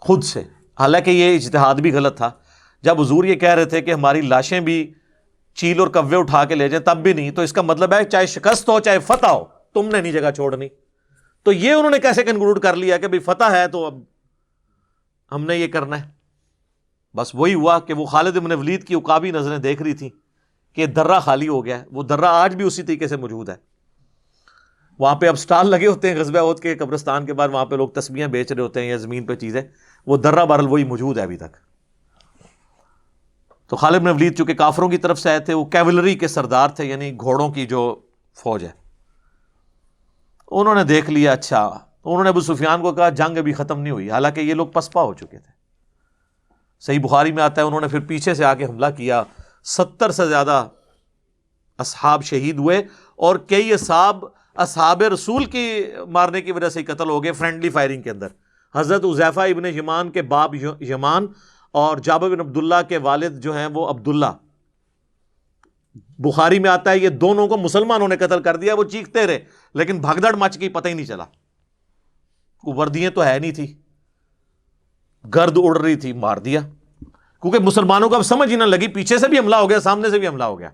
خود سے. حالانکہ یہ اجتہاد بھی غلط تھا. جب حضور یہ کہہ رہے تھے کہ ہماری لاشیں بھی چیل اور کوے اٹھا کے لے جائیں تب بھی نہیں، تو اس کا مطلب ہے چاہے شکست ہو چاہے فتح ہو تم نے نہیں جگہ چھوڑنی. تو یہ انہوں نے کیسے کنکلوڈ کر لیا کہ بھئی فتح ہے تو اب ہم نے یہ کرنا ہے؟ بس وہی ہوا کہ وہ خالد بن ولید کی عقابی نظریں دیکھ رہی تھیں کہ درہ خالی ہو گیا ہے. وہ درہ آج بھی اسی طریقے سے موجود ہے. وہاں پہ اب سٹال لگے ہوتے ہیں غزوہ احد کے قبرستان کے بعد، وہاں پہ لوگ تسبیحیں بیچ رہے ہوتے ہیں یا زمین پہ چیزیں، وہ درہ بہرحال وہی موجود ہے ابھی تک. تو خالد بن ولید چونکہ کافروں کی طرف سے آئے تھے، وہ کیولری کے سردار تھے، یعنی گھوڑوں کی جو فوج ہے. انہوں نے دیکھ لیا، اچھا، انہوں نے ابو سفیان کو کہا جنگ ابھی ختم نہیں ہوئی، حالانکہ یہ لوگ پسپا ہو چکے تھے. صحیح بخاری میں آتا ہے انہوں نے پھر پیچھے سے آ کے حملہ کیا، 70 سے زیادہ اصحاب شہید ہوئے، اور کئی اصحاب رسول کی مارنے کی وجہ سے ہی قتل ہو گئے فرینڈلی فائرنگ کے اندر. حضرت حذیفہ ابن یمان کے باپ یمان اور جابر بن عبداللہ کے والد جو ہیں وہ عبداللہ، بخاری میں آتا ہے یہ دونوں کو مسلمانوں نے قتل کر دیا. وہ چیختے رہے لیکن بھگدڑ مچ گئی، پتہ ہی نہیں چلا. وردیاں تو ہے نہیں تھی، گرد اڑ رہی تھی، مار دیا. کیونکہ مسلمانوں کو اب سمجھ ہی نہ لگی، پیچھے سے بھی حملہ ہو گیا سامنے سے بھی حملہ ہو گیا،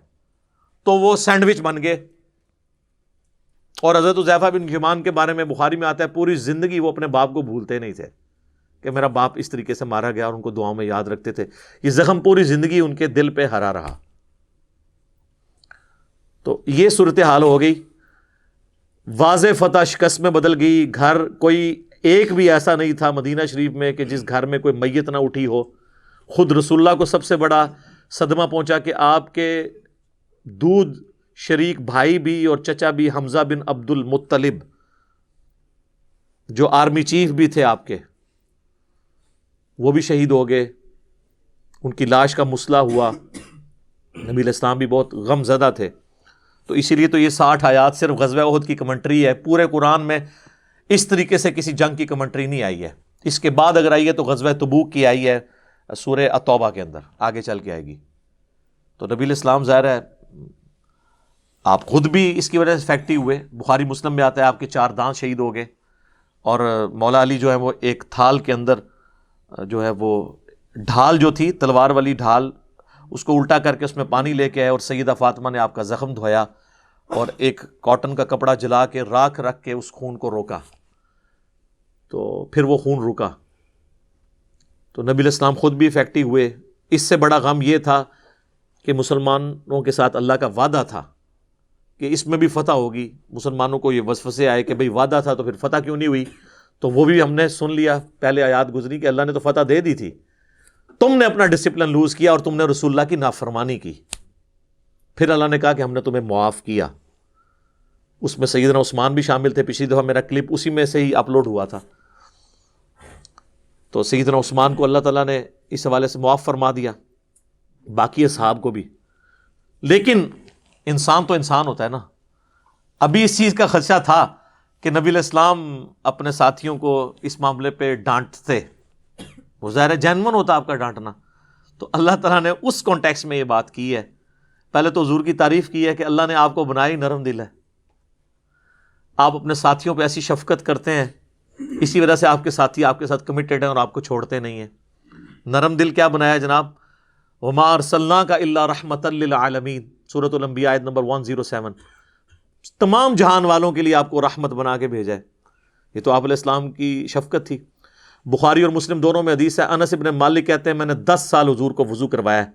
تو وہ سینڈوچ بن گئے. اور حضرت حذیفہ بن یمان کے بارے میں بخاری میں آتا ہے پوری زندگی وہ اپنے باپ کو بھولتے نہیں تھے کہ میرا باپ اس طریقے سے مارا گیا، اور ان کو دعاؤں میں یاد رکھتے تھے. یہ زخم پوری زندگی ان کے دل پہ ہرا رہا. تو یہ صورتحال ہو گئی. واضح فتح شکست میں بدل گئی. گھر کوئی ایک بھی ایسا نہیں تھا مدینہ شریف میں کہ جس گھر میں کوئی میت نہ اٹھی ہو. خود رسول اللہ کو سب سے بڑا صدمہ پہنچا کہ آپ کے دودھ شریک بھائی بھی اور چچا بھی حمزہ بن عبد المطلب جو آرمی چیف بھی تھے آپ کے، وہ بھی شہید ہو گئے. ان کی لاش کا مسئلہ ہوا. نبی علیہ السلام بھی بہت غم زدہ تھے. تو اسی لیے تو یہ 60 آیات صرف غزوہ احد کی کمنٹری ہے. پورے قرآن میں اس طریقے سے کسی جنگ کی کمنٹری نہیں آئی ہے. اس کے بعد اگر آئی ہے تو غزوہ تبوک کی آئی ہے سورہ التوبہ کے اندر، آگے چل کے آئے گی. تو نبی علیہ السلام ظاہر ہے آپ خود بھی اس کی وجہ سے افیکٹ ہوئے. بخاری مسلم میں آتا ہے آپ کے 4 دانت شہید ہو گئے، اور مولا علی جو ہے وہ ایک تھال کے اندر جو ہے وہ ڈھال جو تھی تلوار والی ڈھال، اس کو الٹا کر کے اس میں پانی لے کے آئے، اور سیدہ فاطمہ نے آپ کا زخم دھویا اور ایک کاٹن کا کپڑا جلا کے راکھ رکھ کے اس خون کو روکا، تو پھر وہ خون رکا، تو نبی علیہ السلام خود بھی افیکٹو ہوئے۔ اس سے بڑا غم یہ تھا کہ مسلمانوں کے ساتھ اللہ کا وعدہ تھا کہ اس میں بھی فتح ہوگی۔ مسلمانوں کو یہ وسوسے آئے کہ بھئی وعدہ تھا تو پھر فتح کیوں نہیں ہوئی؟ تو وہ بھی ہم نے سن لیا، پہلے آیات گزری کہ اللہ نے تو فتح دے دی تھی، تم نے اپنا ڈسپلن لوز کیا اور تم نے رسول اللہ کی نافرمانی کی۔ پھر اللہ نے کہا کہ ہم نے تمہیں معاف کیا۔ اس میں سیدنا عثمان بھی شامل تھے، پچھلی دفعہ میرا کلپ اسی میں سے ہی اپلوڈ ہوا تھا۔ تو سیدنا عثمان کو اللہ تعالیٰ نے اس حوالے سے معاف فرما دیا، باقی اصحاب کو بھی۔ لیکن انسان تو انسان ہوتا ہے نا، ابھی اس چیز کا خدشہ تھا کہ نبی علیہ السلام اپنے ساتھیوں کو اس معاملے پہ ڈانٹتے، وہ ظاہر ہے جینون ہوتا آپ کا ڈانٹنا، تو اللہ تعالیٰ نے اس کانٹیکس میں یہ بات کی ہے۔ پہلے تو حضور کی تعریف کی ہے کہ اللہ نے آپ کو بنائی نرم دل ہے، آپ اپنے ساتھیوں پہ ایسی شفقت کرتے ہیں، اسی وجہ سے آپ کے ساتھی آپ کے ساتھ کمیٹڈ ہیں اور آپ کو چھوڑتے نہیں ہیں۔ نرم دل کیا بنایا جناب؟ وَمَا أَرْسَلْنَاكَ إِلَّا رَحْمَةً لِّلْعَالَمِينَ، سورۃ الانبیاء آیت نمبر 107۔ تمام جہان والوں کے لیے آپ کو رحمت بنا کے بھیجا ہے۔ یہ تو آپ علیہ السلام کی شفقت تھی۔ بخاری اور مسلم دونوں میں حدیث ہے، انس ابن مالک کہتے ہیں میں نے 10 سال حضور کو وضو کروایا ہے،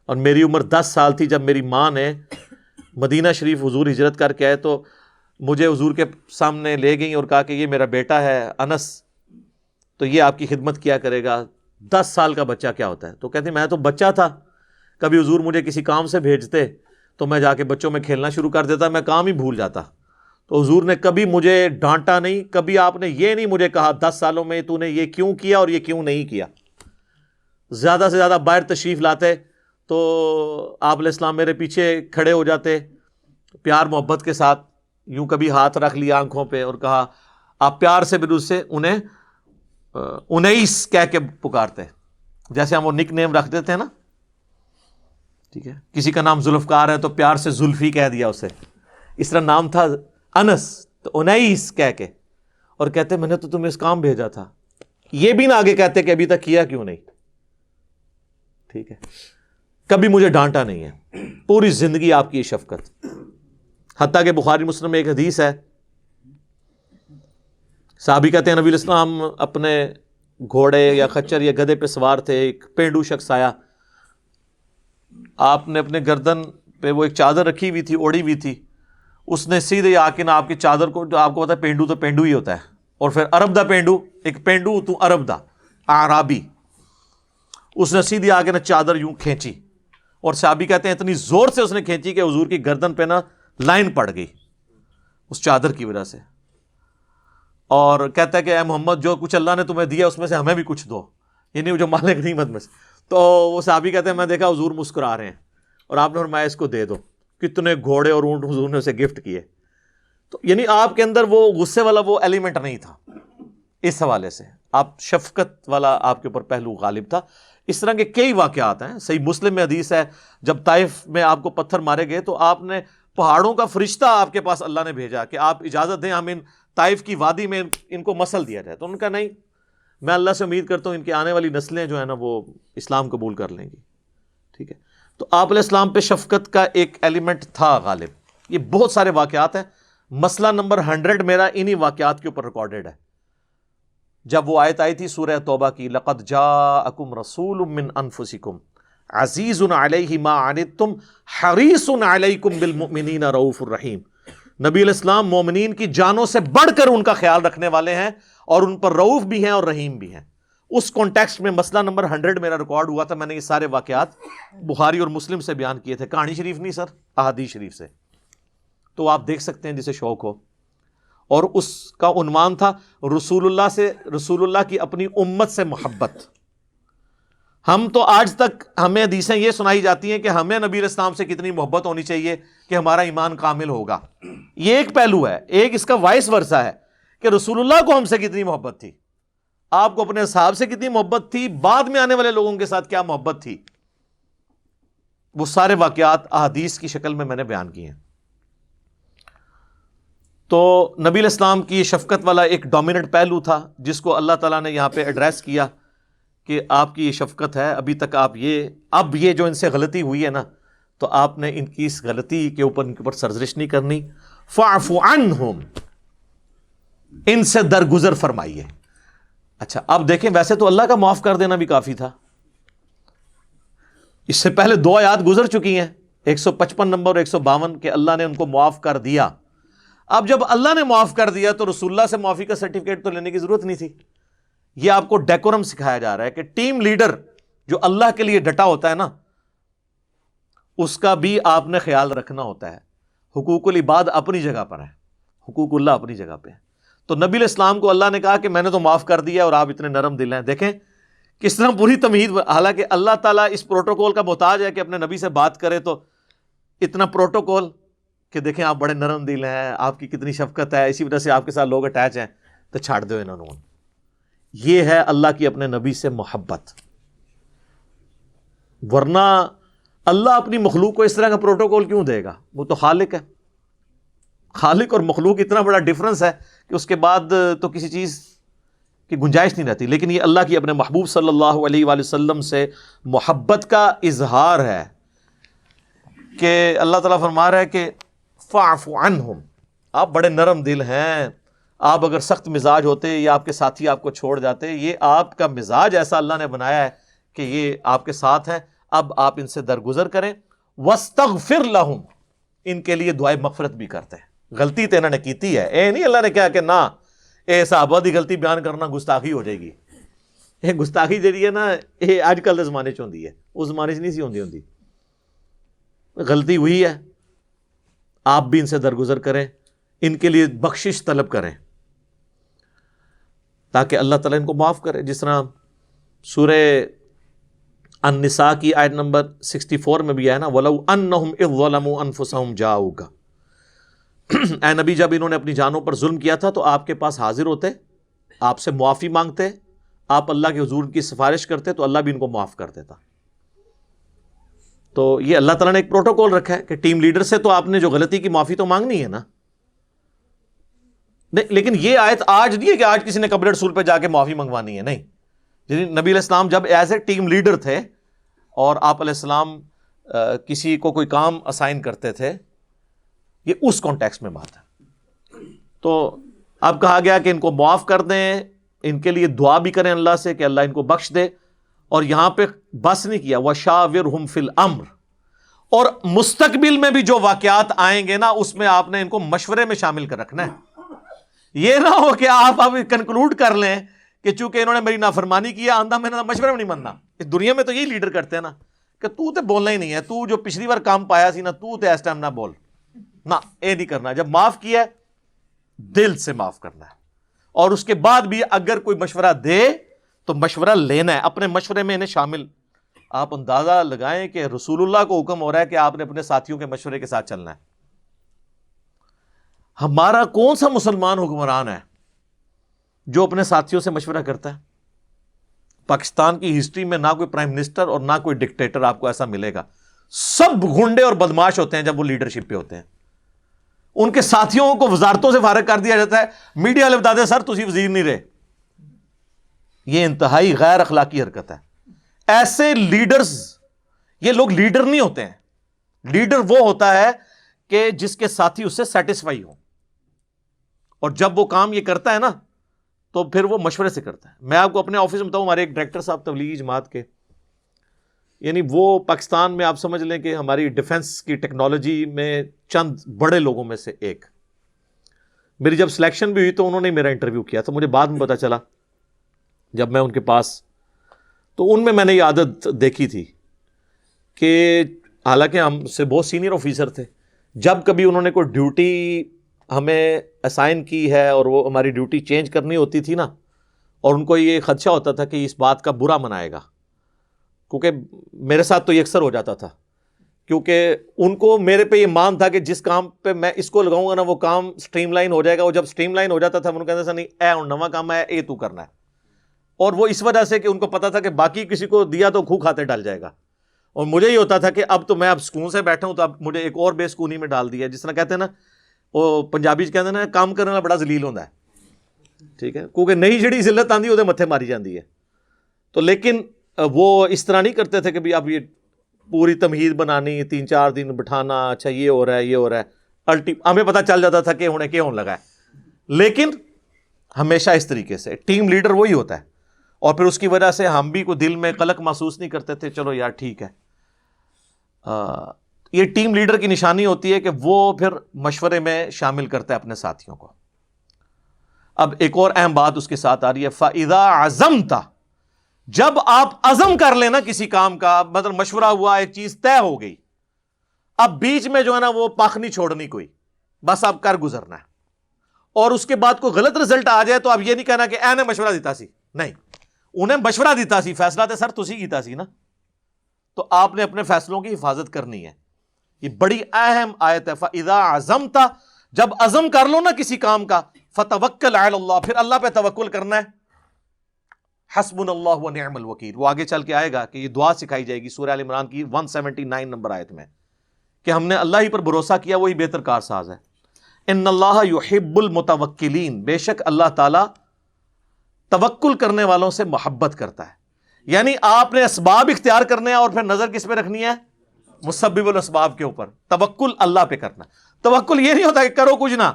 اور میری عمر 10 سال تھی جب میری ماں نے مدینہ شریف حضور ہجرت کر کے آئے تو مجھے حضور کے سامنے لے گئیں اور کہا کہ یہ میرا بیٹا ہے انس، تو یہ آپ کی خدمت کیا کرے گا۔ 10 سال کا بچہ کیا ہوتا ہے؟ تو کہتے ہیں میں تو بچہ تھا، کبھی حضور مجھے کسی کام سے بھیجتے تو میں جا کے بچوں میں کھیلنا شروع کر دیتا، میں کام ہی بھول جاتا۔ تو حضور نے کبھی مجھے ڈانٹا نہیں، کبھی آپ نے یہ نہیں مجھے کہا 10 سالوں میں تو نے یہ کیوں کیا اور یہ کیوں نہیں کیا۔ زیادہ سے زیادہ باہر تشریف لاتے تو آپ علیہ السلام میرے پیچھے کھڑے ہو جاتے، پیار محبت کے ساتھ یوں کبھی ہاتھ رکھ لیا آنکھوں پہ اور کہا، آپ پیار سے بھی اس سے انہیں انیس کہہ کے پکارتے، جیسے ہم وہ نک نیم رکھ دیتے ہیں نا، ٹھیک ہے، کسی کا نام ذوالفقار ہے تو پیار سے زلفی کہہ دیا اسے، اس طرح نام تھا انس تو انیس کہہ کے، اور کہتے میں نے تو تمہیں اس کام بھیجا تھا، یہ بھی نہ آگے کہتے کہ ابھی تک کیا کیوں نہیں، ٹھیک ہے، کبھی مجھے ڈانٹا نہیں ہے، پوری زندگی آپ کی شفقت۔ حتیٰ کہ بخاری مسلم میں ایک حدیث ہے، صحابی کہتے ہیں نبی علیہ السلام اپنے گھوڑے یا خچر یا گدھے پہ سوار تھے، ایک پینڈو شخص آیا، آپ نے اپنے گردن پہ وہ ایک چادر رکھی ہوئی تھی، اوڑی ہوئی تھی، اس نے سیدھے آ کے نا آپ کی چادر کو، جو آپ کو پتا ہے پینڈو تو پینڈو ہی ہوتا ہے، اور پھر عرب دا پینڈو، ایک پینڈو تو عرب دا اعرابی، اس نے سیدھی آ کے نا چادر یوں کھینچی، اور صحابی کہتے ہیں اتنی زور سے اس نے کھینچی کہ حضور کی گردن پہ نا لائن پڑ گئی اس چادر کی وجہ سے، اور کہتا ہے کہ اے محمد جو کچھ اللہ نے تمہیں دیا اس میں سے ہمیں بھی کچھدو، یعنی جو مالک غنیمت میں سے۔ تو وہ صحابی کہتے ہیں میں دیکھا حضور مسکرا رہے ہیں اور آپ نے فرمایا اس کو دے دو، کتنے گھوڑے اور اونٹ حضور نے اسے گفٹ کیے۔ تو یعنی آپ کے اندر وہ غصے والا وہ ایلیمنٹ نہیں تھا، اس حوالے سے آپ شفقت والا آپ کے اوپر پہلو غالب تھا۔ اس طرح کے کئی واقعات ہیں، صحیح مسلم میں حدیث ہے جب طائف میں آپ کو پتھر مارے گئے تو آپ نے پہاڑوں کا فرشتہ آپ کے پاس اللہ نے بھیجا کہ آپ اجازت دیں ہم ان طائف کی وادی میں ان کو مسل دیا جائے، تو ان کا نہیں، میں اللہ سے امید کرتا ہوں ان کی آنے والی نسلیں جو ہیں نا وہ اسلام قبول کر لیں گی، ٹھیک ہے۔ تو آپ علیہ السلام پہ شفقت کا ایک ایلیمنٹ تھا غالب۔ یہ بہت سارے واقعات ہیں، مسئلہ نمبر 100 میرا انہی واقعات کے اوپر ریکارڈڈ ہے۔ جب وہ آیت آئی تھی سورہ توبہ کی، لَقَدْ جَاءَكُمْ رَسُولٌ مِّنْ أَنفُسِكُمْ عَزِيزٌ عَلَيْهِ مَا عَنِتُّمْ حَرِيصٌ عَلَيْكُمْ بِالْمُؤْمِنِينَ رَءُوفٌ رَحِيمٌ۔ نبی علیہ السلام مومنین کی جانوں سے بڑھ کر ان کا خیال رکھنے والے ہیں اور ان پر رؤوف بھی ہیں اور رحیم بھی ہیں۔ اس کانٹیکسٹ میں مسئلہ نمبر 100 میرا ریکارڈ ہوا تھا، میں نے یہ سارے واقعات بخاری اور مسلم سے بیان کیے تھے، کہانی شریف نہیں سر، احادیث شریف سے، تو آپ دیکھ سکتے ہیں جسے شوق ہو۔ اور اس کا عنوان تھا رسول اللہ کی اپنی امت سے محبت۔ ہم تو آج تک ہمیں حدیثیں یہ سنائی جاتی ہیں کہ ہمیں نبی علیہ السلام سے کتنی محبت ہونی چاہیے کہ ہمارا ایمان کامل ہوگا، یہ ایک پہلو ہے۔ ایک اس کا وائس ورثہ ہے کہ رسول اللہ کو ہم سے کتنی محبت تھی، آپ کو اپنے اصحاب سے کتنی محبت تھی، بعد میں آنے والے لوگوں کے ساتھ کیا محبت تھی، وہ سارے واقعات احادیث کی شکل میں میں نے بیان کیے ہیں۔ تو نبی علیہ السلام کی شفقت والا ایک ڈومیننٹ پہلو تھا جس کو اللہ تعالیٰ نے یہاں پہ ایڈریس کیا کہ آپ کی یہ شفقت ہے، ابھی تک آپ اب یہ جو ان سے غلطی ہوئی ہے نا تو آپ نے ان کی اس غلطی کے اوپر سرزنش نہیں کرنی. فاعف عنہم، ان سے درگزر فرمائیے. اچھا اب دیکھیں، ویسے تو اللہ کا معاف کر دینا بھی کافی تھا. اس سے پہلے 2 آیات گزر چکی ہیں، 155 نمبر اور 152 کہ اللہ نے ان کو معاف کر دیا. اب جب اللہ نے معاف کر دیا تو رسول اللہ سے معافی کا سرٹیفکیٹ تو لینے کی ضرورت نہیں تھی. یہ آپ کو ڈیکورم سکھایا جا رہا ہے کہ ٹیم لیڈر جو اللہ کے لیے ڈٹا ہوتا ہے نا، اس کا بھی آپ نے خیال رکھنا ہوتا ہے. حقوق العباد اپنی جگہ پر ہے، حقوق اللہ اپنی جگہ پہ ہے. تو نبی علیہ السلام کو اللہ نے کہا کہ میں نے تو معاف کر دیا اور آپ اتنے نرم دل ہیں. دیکھیں کس طرح پوری تمہید. حالانکہ اللہ تعالیٰ اس پروٹوکول کا محتاج ہے کہ اپنے نبی سے بات کرے، تو اتنا پروٹوکول کہ دیکھیں آپ بڑے نرم دل ہیں، آپ کی کتنی شفقت ہے، اسی وجہ سے آپ کے ساتھ لوگ اٹیچ ہیں، تو چھاڑ دو انہوں نے. یہ ہے اللہ کی اپنے نبی سے محبت. ورنہ اللہ اپنی مخلوق کو اس طرح کا پروٹوکول کیوں دے گا؟ وہ تو خالق ہے. خالق اور مخلوق اتنا بڑا ڈفرنس ہے کہ اس کے بعد تو کسی چیز کی گنجائش نہیں رہتی. لیکن یہ اللہ کی اپنے محبوب صلی اللہ علیہ وآلہ وسلم سے محبت کا اظہار ہے کہ اللہ تعالیٰ فرما رہا ہے کہ فاعف عنہم، آپ بڑے نرم دل ہیں. آپ اگر سخت مزاج ہوتے یا آپ کے ساتھی آپ کو چھوڑ جاتے، یہ آپ کا مزاج ایسا اللہ نے بنایا ہے کہ یہ آپ کے ساتھ ہیں. اب آپ ان سے درگزر کریں. واستغفر لہم، ان کے لیے دعائے مغفرت بھی کرتے ہیں. غلطی تو انہوں نے کیتی ہے، اے نہیں اللہ نے کہا کہ نہ اے صحابہ دی غلطی بیان کرنا گستاخی ہو جائے گی. یہ گستاخی جہی ہے نا، یہ اج کل دے زمانے چ ہوندی ہے، اس زمانے چ نہیں سی ہوندی. غلطی ہوئی ہے، آپ بھی ان سے درگزر کریں، ان کے لیے بخشش طلب کریں تاکہ اللہ تعالیٰ ان کو معاف کرے. جس طرح سورہ النساء کی آیت نمبر 64 میں بھی ہے نا، وَلَوْ أَنَّهُمْ إِذْ ظَلَمُوا أَنفُسَهُمْ جَاءُوكَ. اے نبی جب انہوں نے اپنی جانوں پر ظلم کیا تھا تو آپ کے پاس حاضر ہوتے، آپ سے معافی مانگتے، آپ اللہ کے حضور کی سفارش کرتے تو اللہ بھی ان کو معاف کر دیتا. تو یہ اللہ تعالیٰ نے ایک پروٹوکول رکھا ہے کہ ٹیم لیڈر سے تو آپ نے جو غلطی کی معافی تو مانگنی ہے نا. نہیں، لیکن یہ آیت آج نہیں ہے کہ آج کسی نے قبر رسول پہ جا کے معافی منگوانی ہے. نہیں، نبی علیہ السلام جب ایز اے ٹیم لیڈر تھے اور آپ علیہ السلام کسی کو کوئی کام اسائن کرتے تھے، یہ اس کانٹیکس میں بات ہے. تو اب کہا گیا کہ ان کو معاف کر دیں، ان کے لیے دعا بھی کریں اللہ سے کہ اللہ ان کو بخش دے. اور یہاں پہ بس نہیں کیا وَشَاوِرْهُمْ فِي الْأَمْرِ، اور مستقبل میں بھی جو واقعات آئیں گے نا اس میں آپ نے ان کو مشورے میں شامل کر رکھنا ہے. یہ نہ ہو کہ آپ اب کنکلوڈ کر لیں کہ چونکہ انہوں نے میری نافرمانی کیا آندھا میں نے مشورے میں نہیں ماننا. اس دنیا میں تو یہی لیڈر کرتے ہیں نا کہ تو تے بولنا ہی نہیں ہے، تو جو پچھلی بار کام پایا سی نا تو تے اس ٹائم نہ بول. نہ، یہ نہیں کرنا. جب معاف کیا ہے دل سے معاف کرنا ہے، اور اس کے بعد بھی اگر کوئی مشورہ دے تو مشورہ لینا ہے، اپنے مشورے میں انہیں شامل. آپ اندازہ لگائیں کہ رسول اللہ کو حکم ہو رہا ہے کہ آپ نے اپنے ساتھیوں کے مشورے کے ساتھ چلنا ہے. ہمارا کون سا مسلمان حکمران ہے جو اپنے ساتھیوں سے مشورہ کرتا ہے؟ پاکستان کی ہسٹری میں نہ کوئی پرائم منسٹر اور نہ کوئی ڈکٹیٹر آپ کو ایسا ملے گا. سب گنڈے اور بدماش ہوتے ہیں جب وہ لیڈرشپ پہ ہوتے ہیں. ان کے ساتھیوں کو وزارتوں سے فارغ کر دیا جاتا ہے. میڈیا والے بتا دیں سر تسی وزیر نہیں رہے. یہ انتہائی غیر اخلاقی حرکت ہے. ایسے لیڈرز، یہ لوگ لیڈر نہیں ہوتے ہیں. لیڈر وہ ہوتا ہے کہ جس کے ساتھی اس سے سیٹسفائی ہوں، اور جب وہ کام یہ کرتا ہے نا تو پھر وہ مشورے سے کرتا ہے. میں آپ کو اپنے آفس میں بتاؤں، ہمارے ایک ڈائریکٹر صاحب تبلیغی جماعت کے، یعنی وہ پاکستان میں آپ سمجھ لیں کہ ہماری ڈیفنس کی ٹیکنالوجی میں چند بڑے لوگوں میں سے ایک. میری جب سلیکشن بھی ہوئی تو انہوں نے میرا انٹرویو کیا تو مجھے بعد میں پتا چلا جب میں ان کے پاس، تو ان میں نے یہ عادت دیکھی تھی کہ حالانکہ ہم سے بہت سینئر آفیسر تھے، جب کبھی انہوں نے کوئی ڈیوٹی ہمیں اسائن کی ہے اور وہ ہماری ڈیوٹی چینج کرنی ہوتی تھی نا، اور ان کو یہ خدشہ ہوتا تھا کہ اس بات کا برا منائے گا، کیونکہ میرے ساتھ تو یہ اکثر ہو جاتا تھا، کیونکہ ان کو میرے پہ یہ مان تھا کہ جس کام پہ میں اس کو لگاؤں گا نا وہ کام سٹریم لائن ہو جائے گا. وہ جب سٹریم لائن ہو جاتا تھا انہوں نے کہتے تھا نہیں اے ہن نواں کام ہے یہ تو کرنا ہے. اور وہ اس وجہ سے کہ ان کو پتا تھا کہ باقی کسی کو دیا تو کھو کھاتے ڈال جائے گا، اور مجھے یہ ہوتا تھا کہ اب تو میں اب سکون سے بیٹھا ہوں تو اب مجھے ایک اور بے سکونی میں ڈال دیا. جس طرح کہتے ہیں نا، وہ پنجابی کہتے ہیں نا کام کرنے والا بڑا ذلیل ہوتا ہے، ٹھیک ہے، کیونکہ نئی جڑی ذلت آندی وہ متھے ماری جاندی ہے. تو لیکن وہ اس طرح نہیں کرتے تھے کہ بھی اب یہ پوری تمہید بنانی، 3-4 دن بٹھانا، اچھا یہ ہو رہا ہے یہ ہو رہا ہے، ہمیں پتہ چل جاتا تھا کہ انہیں کیا ہونے لگا ہے. لیکن ہمیشہ اس طریقے سے ٹیم لیڈر وہی ہوتا ہے، اور پھر اس کی وجہ سے ہم بھی کوئی دل میں قلق محسوس نہیں کرتے تھے، چلو یار ٹھیک ہے. یہ ٹیم لیڈر کی نشانی ہوتی ہے کہ وہ پھر مشورے میں شامل کرتا ہے اپنے ساتھیوں کو. اب ایک اور اہم بات اس کے ساتھ آ رہی ہے، فَإِذَا عَزَمْتَ، جب آپ عزم کر لینا کسی کام کا، مطلب مشورہ ہوا، ایک چیز طے ہو گئی، اب بیچ میں جو ہے نا وہ پاک نہیں چھوڑنی کوئی، بس اب کر گزرنا ہے. اور اس کے بعد کوئی غلط رزلٹ آ جائے تو اب یہ نہیں کہنا کہ اے نے مشورہ دیتا سی، نہیں، انہیں مشورہ دیتا سی، فیصلہ تو سر تسی کیتا سی نا، تو آپ نے اپنے فیصلوں کی حفاظت کرنی ہے. یہ بڑی اہم آیت ہے. فَإِذَا عَزَمْتَ، جب عزم کر لو نا کسی کام کا، فَتَوَكَّلْ عَلَى اللَّهِ، پھر اللہ پہ توکل کرنا ہے. حسبنا اللہ ونعم الوکیل، وہ آگے چل کے آئے گا کہ یہ دعا سکھائی جائے گی سورہ ال عمران کی 179 نمبر آیت میں، کہ ہم نے اللہ ہی پر بھروسہ کیا، وہی بہتر کارساز ہے. ان اللہ یحب المتوکلین، بے شک اللہ تعالی توکل کرنے والوں سے محبت کرتا ہے. یعنی آپ نے اسباب اختیار کرنے ہیں اور پھر نظر کس پہ رکھنی ہے؟ مسبب الاسباب کے اوپر. توکل اللہ پہ کرنا. توکل یہ نہیں ہوتا کہ کرو کچھ نہ،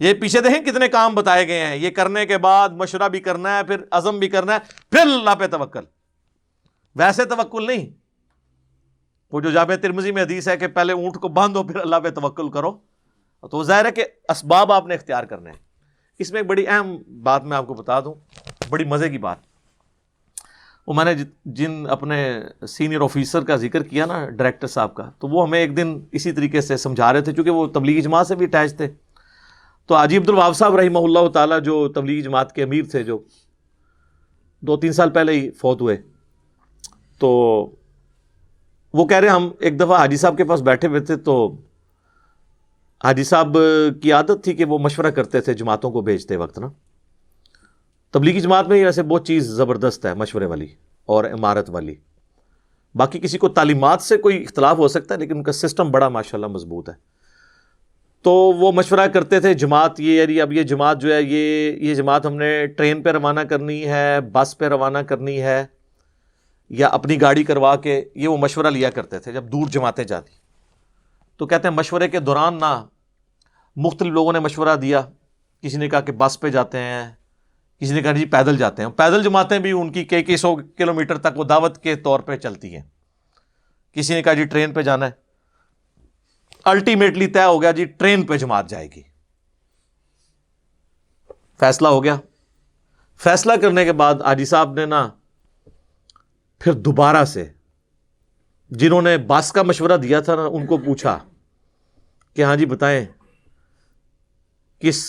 یہ پیچھے دیکھیں کتنے کام بتائے گئے ہیں، یہ کرنے کے بعد مشورہ بھی کرنا ہے، پھر عزم بھی کرنا ہے، پھر اللہ پہ توکل. ویسے توکل نہیں، وہ جو جامع ترمذی میں حدیث ہے کہ پہلے اونٹ کو باندھو پھر اللہ پہ توکل کرو، تو ظاہر ہے کہ اسباب آپ نے اختیار کرنے ہیں. اس میں ایک بڑی اہم بات میں آپ کو بتا دوں، بڑی مزے کی بات. وہ میں نے جن اپنے سینئر آفیسر کا ذکر کیا نا، ڈائریکٹر صاحب کا، تو وہ ہمیں ایک دن اسی طریقے سے سمجھا رہے تھے، چونکہ وہ تبلیغی جماعت سے بھی اٹیچ تھے. تو حاجی عبدالوہاب صاحب رحمہ اللہ تعالیٰ جو تبلیغی جماعت کے امیر تھے، جو 2-3 سال پہلے ہی فوت ہوئے، تو وہ کہہ رہے ہم ایک دفعہ حاجی صاحب کے پاس بیٹھے ہوئے تھے، تو حاجی صاحب کی عادت تھی کہ وہ مشورہ کرتے تھے جماعتوں کو بھیجتے وقت نا. تبلیغی جماعت میں ویسے بہت چیز زبردست ہے، مشورے والی اور عمارت والی. باقی کسی کو تعلیمات سے کوئی اختلاف ہو سکتا ہے، لیکن ان کا سسٹم بڑا ماشاءاللہ مضبوط ہے. تو وہ مشورہ کرتے تھے جماعت یہ یعنی اب یہ جماعت جو ہے یہ جماعت ہم نے ٹرین پہ روانہ کرنی ہے، بس پہ روانہ کرنی ہے، یا اپنی گاڑی کروا کے، یہ وہ مشورہ لیا کرتے تھے جب دور جماعتیں جاتی. تو کہتے ہیں مشورے کے دوران نا مختلف لوگوں نے مشورہ دیا. کسی نے کہا کہ بس پہ جاتے ہیں، کسی نے کہا جی پیدل جاتے ہیں. پیدل جماعتیں بھی ان کی کئی 100 کلومیٹر تک وہ دعوت کے طور پہ چلتی ہیں. کسی نے کہا جی ٹرین پہ جانا ہے. الٹیمیٹلی طے ہو گیا جی ٹرین پہ جماعت جائے گی. فیصلہ ہو گیا. فیصلہ کرنے کے بعد حاجی صاحب نے نا پھر دوبارہ سے جنہوں نے بس کا مشورہ دیا تھا نا ان کو پوچھا کہ ہاں جی بتائیں کس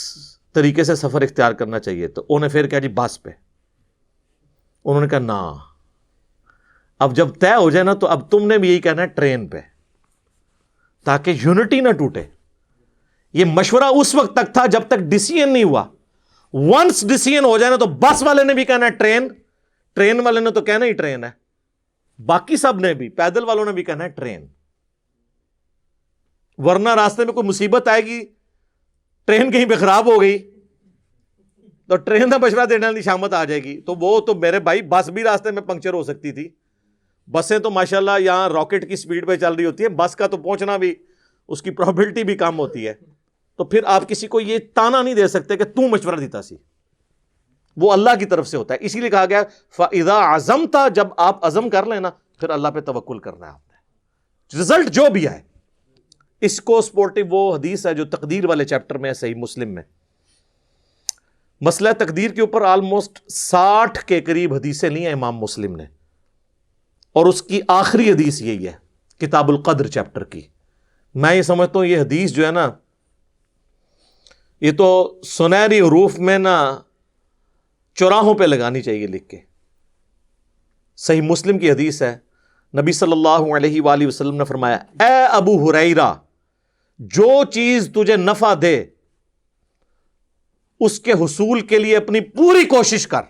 طریقے سے سفر اختیار کرنا چاہیے. تو انہوں نے پھر کہا جی بس پہ. انہوں نے کہا نا، اب جب طے ہو جائے نا تو اب تم نے بھی یہی کہنا ہے ٹرین پہ، تاکہ یونٹی نہ ٹوٹے. یہ مشورہ اس وقت تک تھا جب تک ڈیسیژن نہیں ہوا. ونس ڈیسیژن ہو جائے نا تو بس والے نے بھی کہنا ہے ٹرین، ٹرین والے نے تو کہنا ہی ٹرین ہے، باقی سب نے بھی، پیدل والوں نے بھی کہنا ہے ٹرین. ورنہ راستے میں کوئی مصیبت آئے گی، ٹرین کہیں پہ خراب ہو گئی تو ٹرین کا مشورہ دینے والی شامت آ جائے گی. تو وہ تو میرے بھائی بس بھی راستے میں پنکچر ہو سکتی تھی. بسیں تو ماشاءاللہ یہاں راکٹ کی سپیڈ پہ چل رہی ہوتی ہے، بس کا تو پہنچنا بھی اس کی پروبیبلٹی بھی کم ہوتی ہے. تو پھر آپ کسی کو یہ تانا نہیں دے سکتے کہ تو مشورہ دیتا سی، وہ اللہ کی طرف سے ہوتا ہے. اسی لیے کہا گیا فَإِذَا عَزَمْتَ، جب آپ عزم کر لینا پھر اللہ پہ توکل کرنا ہے آپ نے، رزلٹ جو بھی آئے. اس کو سپورٹو وہ حدیث ہے جو تقدیر والے چیپٹر میں ہے صحیح مسلم میں. مسئلہ تقدیر کے اوپر آلموسٹ 60 کے قریب حدیثیں لی ہیں امام مسلم نے، اور اس کی آخری حدیث یہی ہے کتاب القدر چیپٹر کی. میں یہ سمجھتا ہوں یہ حدیث جو ہے نا، یہ تو سنہری حروف میں نا چوراہوں پہ لگانی چاہیے لکھ کے. صحیح مسلم کی حدیث ہے، نبی صلی اللہ علیہ وآلہ وسلم نے فرمایا، اے ابو ہریرہ، جو چیز تجھے نفع دے اس کے حصول کے لیے اپنی پوری کوشش کر،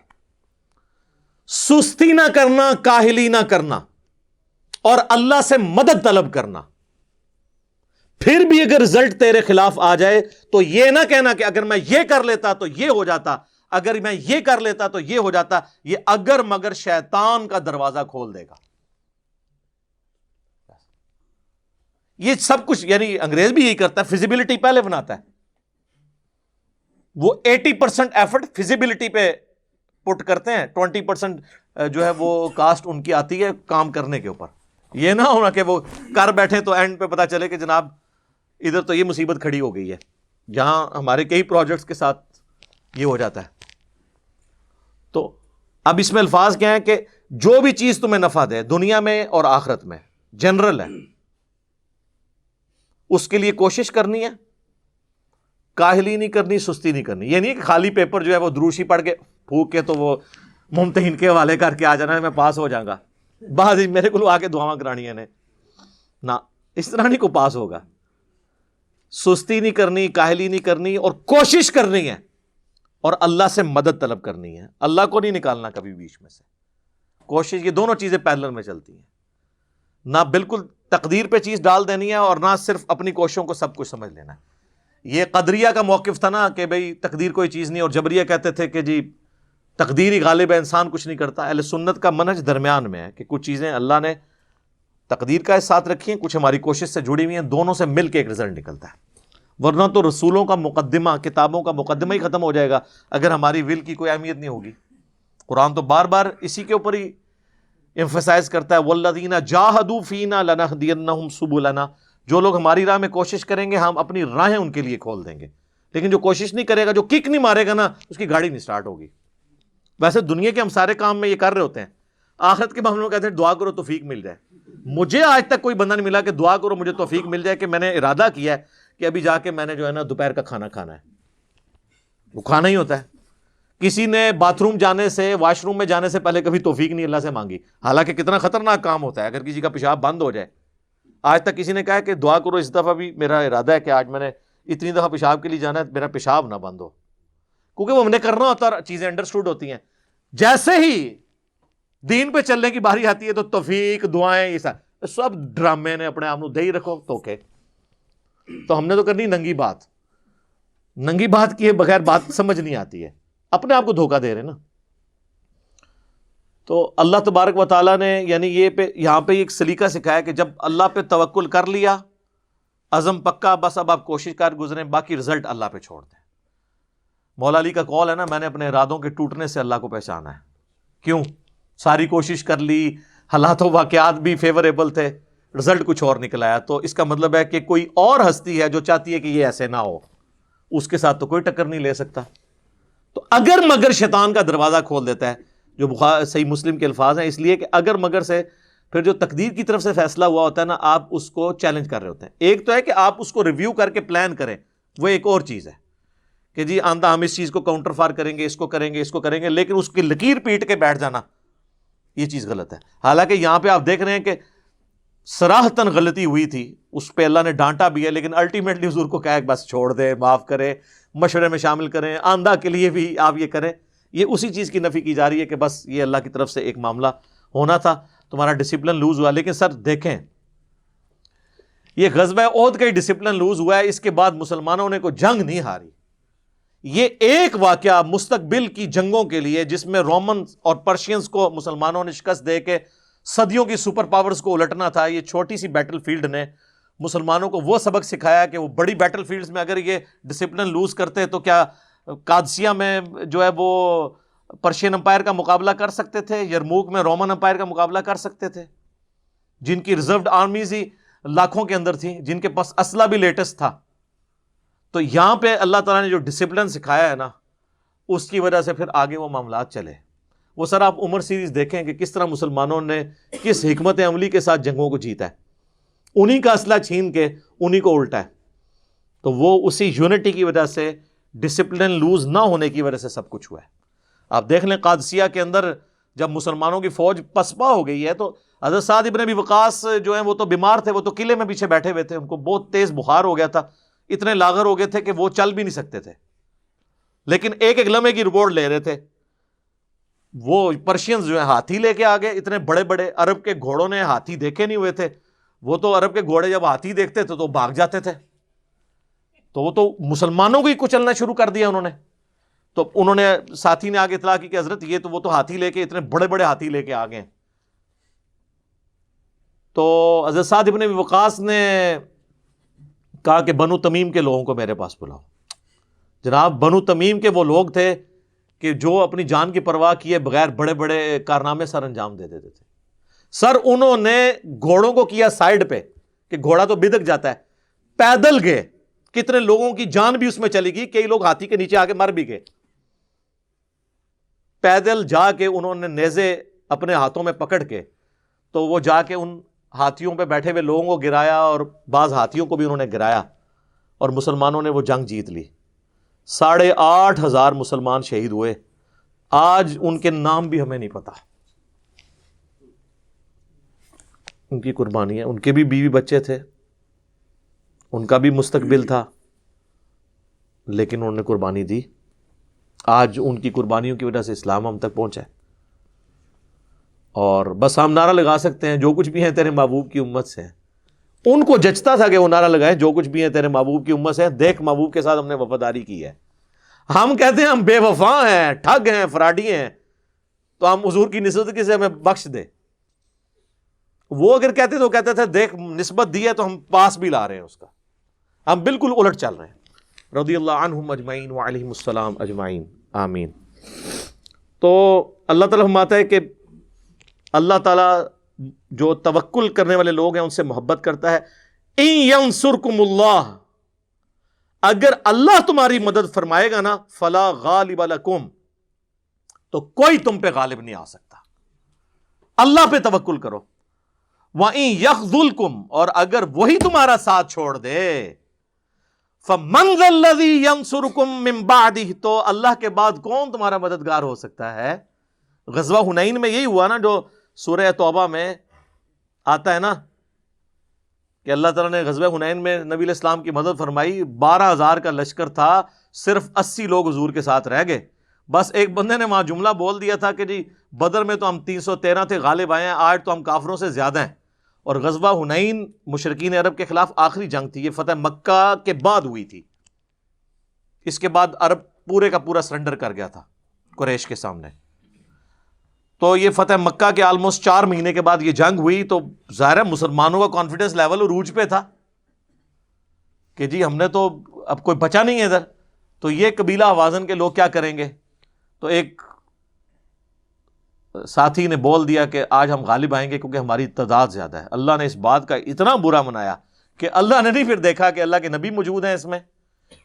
سستی نہ کرنا، کاہلی نہ کرنا، اور اللہ سے مدد طلب کرنا. پھر بھی اگر رزلٹ تیرے خلاف آ جائے تو یہ نہ کہنا کہ اگر میں یہ کر لیتا تو یہ ہو جاتا، اگر میں یہ کر لیتا تو یہ ہو جاتا. یہ اگر مگر شیطان کا دروازہ کھول دے گا. یہ سب کچھ یعنی انگریز بھی یہی کرتا ہے، فیزیبلٹی پہلے بناتا ہے، وہ 80% ایفرٹ فیزیبلٹی پہ پٹ کرتے ہیں، 20% جو ہے وہ کاسٹ ان کی آتی ہے کام کرنے کے اوپر. یہ نہ ہونا کہ وہ کر بیٹھے تو اینڈ پہ پتا چلے کہ جناب ادھر تو یہ مصیبت کھڑی ہو گئی ہے. جہاں ہمارے کئی پروجیکٹس کے ساتھ یہ ہو جاتا ہے. تو اب اس میں الفاظ کیا ہیں کہ جو بھی چیز تمہیں نفع دے دنیا میں اور آخرت میں، جنرل ہے، اس کے لیے کوشش کرنی ہے، کاہلی نہیں کرنی، سستی نہیں کرنی. یہ نہیں کہ خالی پیپر جو ہے وہ دروشی پڑھ کے پھونک کے تو وہ ممتحن کے حوالے کر کے آ جانا ہے میں پاس ہو جاؤں گا، بعض میرے کو آ کے دعاواں کرانی نے نہ، اس طرح نہیں کو پاس ہوگا. سستی نہیں کرنی، کاہلی نہیں کرنی، اور کوشش کرنی ہے، اور اللہ سے مدد طلب کرنی ہے. اللہ کو نہیں نکالنا کبھی بیچ میں سے. کوشش، یہ دونوں چیزیں پیرلل میں چلتی ہیں. نہ بالکل تقدیر پہ چیز ڈال دینی ہے، اور نہ صرف اپنی کوششوں کو سب کچھ سمجھ لینا ہے. یہ قدریہ کا موقف تھا نا کہ بھئی تقدیر کوئی چیز نہیں، اور جبریہ کہتے تھے کہ جی تقدیر ہی غالب ہے، انسان کچھ نہیں کرتا. اہل سنت کا منہج درمیان میں ہے کہ کچھ چیزیں اللہ نے تقدیر کا ساتھ رکھی ہیں، کچھ ہماری کوشش سے جڑی ہوئی ہیں، دونوں سے مل کے ایک رزلٹ نکلتا ہے. ورنہ تو رسولوں کا مقدمہ، کتابوں کا مقدمہ ہی ختم ہو جائے گا اگر ہماری ول کی کوئی اہمیت نہیں ہوگی. قرآن تو بار بار اسی کے اوپر ہی ایمفسائز کرتا ہے، والذین جاہدوا فینا لنہدینہم سبلنا. جو لوگ ہماری راہ میں کوشش کریں گے ہم اپنی راہیں ان کے لیے کھول دیں گے. لیکن جو کوشش نہیں کرے گا، جو کک نہیں مارے گا نا، اس کی گاڑی نہیں سٹارٹ ہوگی. ویسے دنیا کے ہم سارے کام میں یہ کر رہے ہوتے ہیں، آخرت کے معاملے میں کہتے ہیں دعا کرو توفیق مل جائے. مجھے آج تک کوئی بندہ نہیں ملا کہ دعا کرو مجھے توفیق مل جائے کہ میں نے ارادہ کیا ہے کہ ابھی جا کے میں نے جو ہے نا دوپہر کا کھانا کھانا ہے. وہ کھانا ہی ہوتا ہے. کسی نے باتھ روم جانے سے، واش روم میں جانے سے پہلے کبھی توفیق نہیں اللہ سے مانگی، حالانکہ کتنا خطرناک کام ہوتا ہے اگر کسی کا پیشاب بند ہو جائے. آج تک کسی نے کہا کہ دعا کرو اس دفعہ بھی میرا ارادہ ہے کہ آج میں نے اتنی دفعہ پیشاب کے لیے جانا ہے، میرا پیشاب نہ بند ہو. کیونکہ وہ ہم نے کرنا ہوتا ہے، چیزیں انڈرسٹوڈ ہوتی ہیں. جیسے ہی دین پہ چلنے کی باری آتی ہے تو توفیق، دعائیں، یہ سب ڈرامے نے اپنے آپ کو دے ہی رکھو توکے. تو ہم نے تو کرنی ننگی بات. ننگی بات کیے بغیر بات سمجھ نہیں آتی ہے، اپنے آپ کو دھوکہ دے رہے نا. تو اللہ تبارک و تعالیٰ نے یعنی یہاں پہ ایک سلیقہ سکھایا کہ جب اللہ پہ توکل کر لیا، عزم پکا، بس اب آپ کوشش کر گزریں، باقی رزلٹ اللہ پہ چھوڑ دیں. مولا علی کا قول ہے نا، میں نے اپنے ارادوں کے ٹوٹنے سے اللہ کو پہچانا ہے. کیوں؟ ساری کوشش کر لی، حالات و واقعات بھی فیوریبل تھے، رزلٹ کچھ اور نکل آیا. تو اس کا مطلب ہے کہ کوئی اور ہستی ہے جو چاہتی ہے کہ یہ ایسے نہ ہو، اس کے ساتھ تو کوئی ٹکر نہیں لے سکتا. تو اگر مگر شیطان کا دروازہ کھول دیتا ہے، جو صحیح مسلم کے الفاظ ہیں، اس لیے کہ اگر مگر سے پھر جو تقدیر کی طرف سے فیصلہ ہوا ہوتا ہے نا، آپ اس کو چیلنج کر رہے ہوتے ہیں. ایک تو ہے کہ آپ اس کو ریویو کر کے پلان کریں، وہ ایک اور چیز ہے کہ جی آندہ ہم اس چیز کو کاؤنٹر فار کریں گے، اس کو کریں گے، اس کو کریں گے، لیکن اس کی لکیر پیٹ کے بیٹھ جانا، یہ چیز غلط ہے. حالانکہ یہاں پہ آپ دیکھ رہے ہیں کہ صراحتاً غلطی ہوئی تھی، اس پہ اللہ نے ڈانٹا بھی ہے، لیکن الٹیمیٹلی حضور کو کہا کہ بس چھوڑ دے، معاف کرے، مشورے میں شامل کریں، آندہ کے لیے بھی آپ یہ کریں. یہ اسی چیز کی نفی کی جا رہی ہے کہ بس یہ اللہ کی طرف سے ایک معاملہ ہونا تھا، تمہارا ڈسپلن لوز ہوا. لیکن سر دیکھیں، یہ غزوہ احد کا ہی ڈسپلن لوز ہوا ہے، اس کے بعد مسلمانوں نے کوئی جنگ نہیں ہاری. یہ ایک واقعہ مستقبل کی جنگوں کے لیے، جس میں رومن اور پرشینز کو مسلمانوں نے شکست دے کے صدیوں کی سپر پاورز کو الٹنا تھا، یہ چھوٹی سی بیٹل فیلڈ نے مسلمانوں کو وہ سبق سکھایا کہ وہ بڑی بیٹل فیلڈز میں اگر یہ ڈسپلن لوز کرتے تو کیا قادسیہ میں جو ہے وہ پرشین امپائر کا مقابلہ کر سکتے تھے، یرموک میں رومن امپائر کا مقابلہ کر سکتے تھے، جن کی ریزروڈ آرمیز ہی لاکھوں کے اندر تھیں، جن کے پاس اسلحہ بھی لیٹسٹ تھا. تو یہاں پہ اللہ تعالیٰ نے جو ڈسپلن سکھایا ہے نا، اس کی وجہ سے پھر آگے وہ معاملات چلے. وہ سر آپ عمر سیریز دیکھیں کہ کس طرح مسلمانوں نے کس حکمت عملی کے ساتھ جنگوں کو جیتا ہے، انہی کا اسلحہ چھین کے انہی کو الٹا ہے. تو وہ اسی یونٹی کی وجہ سے، ڈسپلن لوز نہ ہونے کی وجہ سے سب کچھ ہوا ہے. آپ دیکھ لیں قادسیہ کے اندر جب مسلمانوں کی فوج پسپا ہو گئی ہے تو حضرت سعد ابن ابی وقاص جو ہیں وہ تو بیمار تھے، وہ تو قلعے میں پیچھے بیٹھے ہوئے تھے، ان کو بہت تیز بخار ہو گیا تھا، اتنے لاغر ہو گئے تھے کہ وہ چل بھی نہیں سکتے تھے، لیکن ایک ایک لمحے کی رپورٹ لے رہے تھے. وہ پرشینز جو ہیں ہاتھی لے کے آگے، اتنے بڑے بڑے عرب کے گھوڑوں نے ہاتھی دیکھے نہیں ہوئے تھے، وہ تو عرب کے گھوڑے جب ہاتھی دیکھتے تھے تو بھاگ جاتے تھے. تو وہ تو مسلمانوں کو ہی کچلنا شروع کر دیا انہوں نے. تو انہوں نے ساتھی نے آگے اطلاع کی کہ حضرت یہ تو وہ تو ہاتھی لے کے، اتنے بڑے بڑے ہاتھی لے کے آ گئے. تو حضرت سعد ابن ابی وقاص نے کہا کہ بنو تمیم کے لوگوں کو میرے پاس بلاؤ. جناب بنو تمیم کے وہ لوگ تھے کہ جو اپنی جان کی پرواہ کیے بغیر بڑے بڑے کارنامے سر انجام دے دیتے تھے. سر انہوں نے گھوڑوں کو کیا سائیڈ پہ کہ گھوڑا تو بدک جاتا ہے, پیدل گئے, کتنے لوگوں کی جان بھی اس میں چلی گئی, کئی لوگ ہاتھی کے نیچے آ کے مر بھی گئے. پیدل جا کے انہوں نے نیزے اپنے ہاتھوں میں پکڑ کے تو وہ جا کے ان ہاتھیوں پہ بیٹھے ہوئے لوگوں کو گرایا, اور بعض ہاتھیوں کو بھی انہوں نے گرایا, اور مسلمانوں نے وہ جنگ جیت لی. 8,500 مسلمان شہید ہوئے. آج ان کے نام بھی ہمیں نہیں پتا. ان کی قربانی ہے, ان کے بھی بیوی بچے تھے, ان کا بھی مستقبل تھا, لیکن انہوں نے قربانی دی. آج ان کی قربانیوں کی وجہ سے اسلام ہم تک پہنچا ہے. اور بس ہم نعرہ لگا سکتے ہیں جو کچھ بھی ہیں تیرے محبوب کی امت سے. ان کو جچتا تھا کہ وہ نعرہ لگائیں جو کچھ بھی ہیں تیرے محبوب کی امت سے, دیکھ محبوب کے ساتھ ہم نے وفاداری کی ہے. ہم کہتے ہیں ہم بے وفا ہیں, ٹھگ ہیں, فراڈی ہیں, تو ہم حضور کی نسبت سے ہمیں بخش دے. وہ اگر کہتے تو کہتے تھے دیکھ نسبت دی ہے تو ہم پاس بھی لا رہے ہیں اس کا. ہم بالکل الٹ چل رہے ہیں. رضی اللہ عنہم اجمعین وعلیہم السلام اجمعین, آمین. تو اللہ تعالیٰ فرماتا ہے کہ اللہ تعالیٰ جو توکل کرنے والے لوگ ہیں ان سے محبت کرتا ہے. ان ینصرکم اللہ, اگر اللہ تمہاری مدد فرمائے گا نا, فلا غالب لکم, تو کوئی تم پہ غالب نہیں آ سکتا. اللہ پہ توکل کرو. وَإِن يَخْذُلْكُمْ, اور اگر وہی تمہارا ساتھ چھوڑ دے, فَمَنْ ذَا الَّذِي يَنْصُرُكُمْ مِنْ بَعْدِهِ, تو اللہ کے بعد کون تمہارا مددگار ہو سکتا ہے. غزوہ حنین میں یہی ہوا نا جو سورہ توبہ میں آتا ہے نا, کہ اللہ تعالیٰ نے غزوہ حنین میں نبی علیہ السلام کی مدد فرمائی. 12,000 کا لشکر تھا, صرف 80 لوگ حضور کے ساتھ رہ گئے. بس ایک بندے نے وہاں جملہ بول دیا تھا کہ جی بدر میں تو ہم 313 تھے, غالب آئے ہیں, آج تو ہم کافروں سے زیادہ ہیں. اور غزوہ حنین مشرکین عرب کے خلاف آخری جنگ تھی, یہ فتح مکہ کے بعد ہوئی تھی. اس کے بعد عرب پورے کا پورا سرنڈر کر گیا تھا قریش کے سامنے. تو یہ فتح مکہ کے آلموسٹ 4 مہینے کے بعد یہ جنگ ہوئی. تو ظاہر ہے مسلمانوں کا کانفیڈنس لیول عروج پہ تھا کہ جی ہم نے تو اب کوئی بچا نہیں ہے ادھر. تو یہ قبیلہ حوازن کے لوگ کیا کریں گے. تو ایک ساتھی نے بول دیا کہ آج ہم غالب آئیں گے کیونکہ ہماری تعداد زیادہ ہے. اللہ نے اس بات کا اتنا برا منایا کہ اللہ نے نہیں پھر دیکھا کہ اللہ کے نبی موجود ہیں اس میں,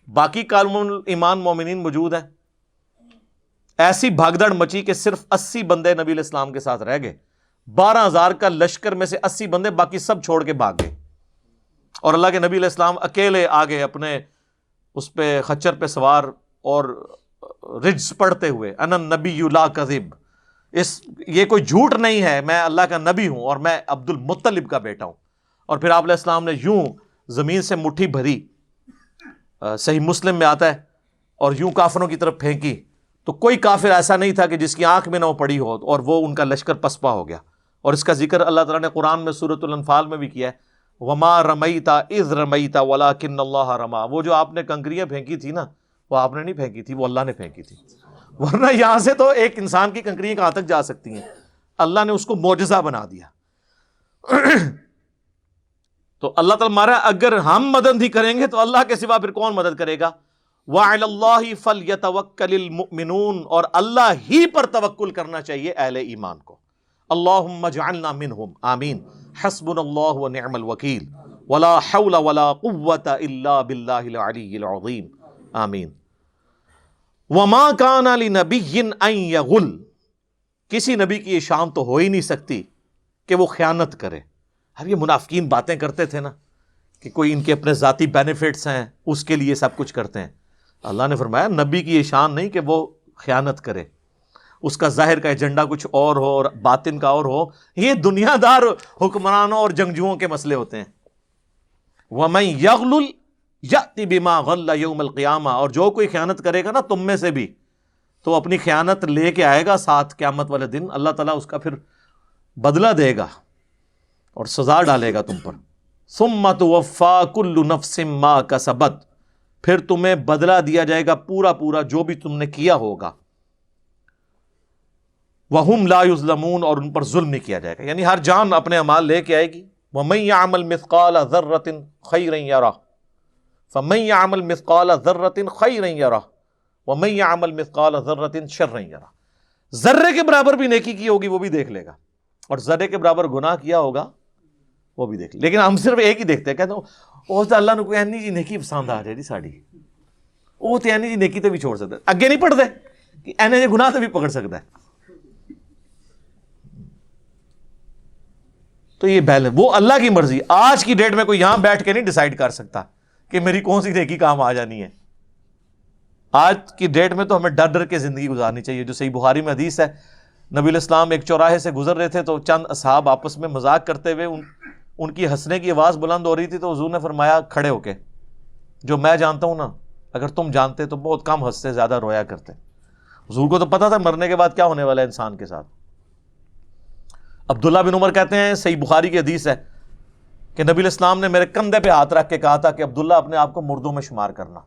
باقی کالم ایمان مومنین موجود ہیں. ایسی بھاگدڑ مچی کہ صرف 80 بندے نبی علیہ السلام کے ساتھ رہ گئے. 12,000 کا لشکر میں سے 80 بندے, باقی سب چھوڑ کے بھاگ گئے. اور اللہ کے نبی علیہ السلام اکیلے آگے اپنے اس پہ خچر پہ سوار اور رجز پڑھتے ہوئے, انا النبی لا کذب, یہ کوئی جھوٹ نہیں ہے, میں اللہ کا نبی ہوں اور میں عبد المطلب کا بیٹا ہوں. اور پھر آپ علیہ السلام نے یوں زمین سے مٹھی بھری, صحیح مسلم میں آتا ہے, اور یوں کافروں کی طرف پھینکی. تو کوئی کافر ایسا نہیں تھا کہ جس کی آنکھ میں نہ وہ پڑی ہو, اور وہ ان کا لشکر پسپا ہو گیا. اور اس کا ذکر اللہ تعالیٰ نے قرآن میں سورۃ الانفال میں بھی کیا ہے, وما رمیتا اذ رمیتا ولکن اللہ رما. وہ جو آپ نے کنکریاں پھینکی تھی نا, وہ آپ نے نہیں پھینکی تھی, وہ اللہ نے پھینکی تھی. ورنہ یہاں سے تو ایک انسان کی کنکریاں کہاں تک جا سکتی ہیں. اللہ نے اس کو معجزہ بنا دیا. تو اللہ تعالیٰ ہمارا اگر ہم مدد ہی کریں گے تو اللہ کے سوا پھر کون مدد کرے گا. وَعَلَى اللَّهِ فَلْيَتَوَكَّلِ الْمُؤْمِنُونَ, اور اللہ ہی پر توکل کرنا چاہیے اہل ایمان کو. اللہم اجعلنا منہم, آمین. حسبنا اللہ ونعم الوکیل, ولا حول ولا قوة الا باللہ العلی العظیم, آمین. وما کان لنبی ان یغل, کسی نبی کی یہ شان تو ہو ہی نہیں سکتی کہ وہ خیانت کرے. ہر یہ منافقین باتیں کرتے تھے نا کہ کوئی ان کے اپنے ذاتی بینیفٹس ہیں اس کے لیے سب کچھ کرتے ہیں. اللہ نے فرمایا نبی کی یہ شان نہیں کہ وہ خیانت کرے, اس کا ظاہر کا ایجنڈا کچھ اور ہو اور باطن کا اور ہو. یہ دنیا دار حکمرانوں اور جنگجوؤں کے مسئلے ہوتے ہیں. وَمَن يَغْلُلْ یأتی بما غل یوم القیامہ, اور جو کوئی خیانت کرے گا نا تم میں سے بھی, تو اپنی خیانت لے کے آئے گا ساتھ قیامت والے دن. اللہ تعالیٰ اس کا پھر بدلہ دے گا اور سزا ڈالے گا تم پر. ثم توفی کل نفس ما کسبت, پھر تمہیں بدلہ دیا جائے گا پورا پورا جو بھی تم نے کیا ہوگا. وہم لا یظلمون, اور ان پر ظلم نہیں کیا جائے گا. یعنی ہر جان اپنے اعمال لے کے آئے گی, وَمَن يَعْمَلْ مِثْقَالَ ذَرَّةٍ خَيْرًا يَرَهُ فَمَن يَعْمَلْ مِثْقَالَ ذَرَّةٍ خَيْرًا يَرَهُ وَمَن يَعْمَلْ مِثْقَالَ ذَرَّةٍ شَرًّا يَرَهُ. ذرے کے برابر بھی نیکی کی ہوگی وہ بھی دیکھ لے گا، اور ذرے کے برابر گناہ کیا ہوگا وہ بھی دیکھ لے. لیکن ہم صرف ایک ہی دیکھتے ہیں، کہتے ہیں وہ تو اللہ نے کوئی اینی جی نیکی پسند آ جائے جی ساڑی، وہ تو اینی جی نیکی تے بھی چھوڑ سکتا ہے، اگے نہیں پڑھتے کہ اینے جی گناہ تے بھی پکڑ سکتا ہے. تو یہ بیلنس وہ اللہ کی مرضی. آج کی ڈیٹ میں کوئی یہاں بیٹھ کے نہیں ڈیسائیڈ کر سکتا کہ میری کون سی نیکی کام آ جانی ہے. آج کی ڈیٹ میں تو ہمیں ڈر ڈر کے زندگی گزارنی چاہیے. جو صحیح بخاری میں حدیث ہے، نبی علیہ السلام ایک چوراہے سے گزر رہے تھے تو چند اصحاب آپس میں مذاق کرتے ہوئے ان کی ہنسنے کی آواز بلند ہو رہی تھی، تو حضور نے فرمایا کھڑے ہو کے، جو میں جانتا ہوں نا، اگر تم جانتے تو بہت کم ہنستے، زیادہ رویا کرتے. حضور کو تو پتا تھا مرنے کے بعد کیا ہونے والا ہے انسان کے ساتھ. عبداللہ بن عمر کہتے ہیں، صحیح بخاری کی حدیث ہے، کہ نبی علیہ السلام نے میرے کندھے پہ ہاتھ رکھ کے کہا تھا کہ عبداللہ اپنے آپ کو مردوں میں شمار کرنا،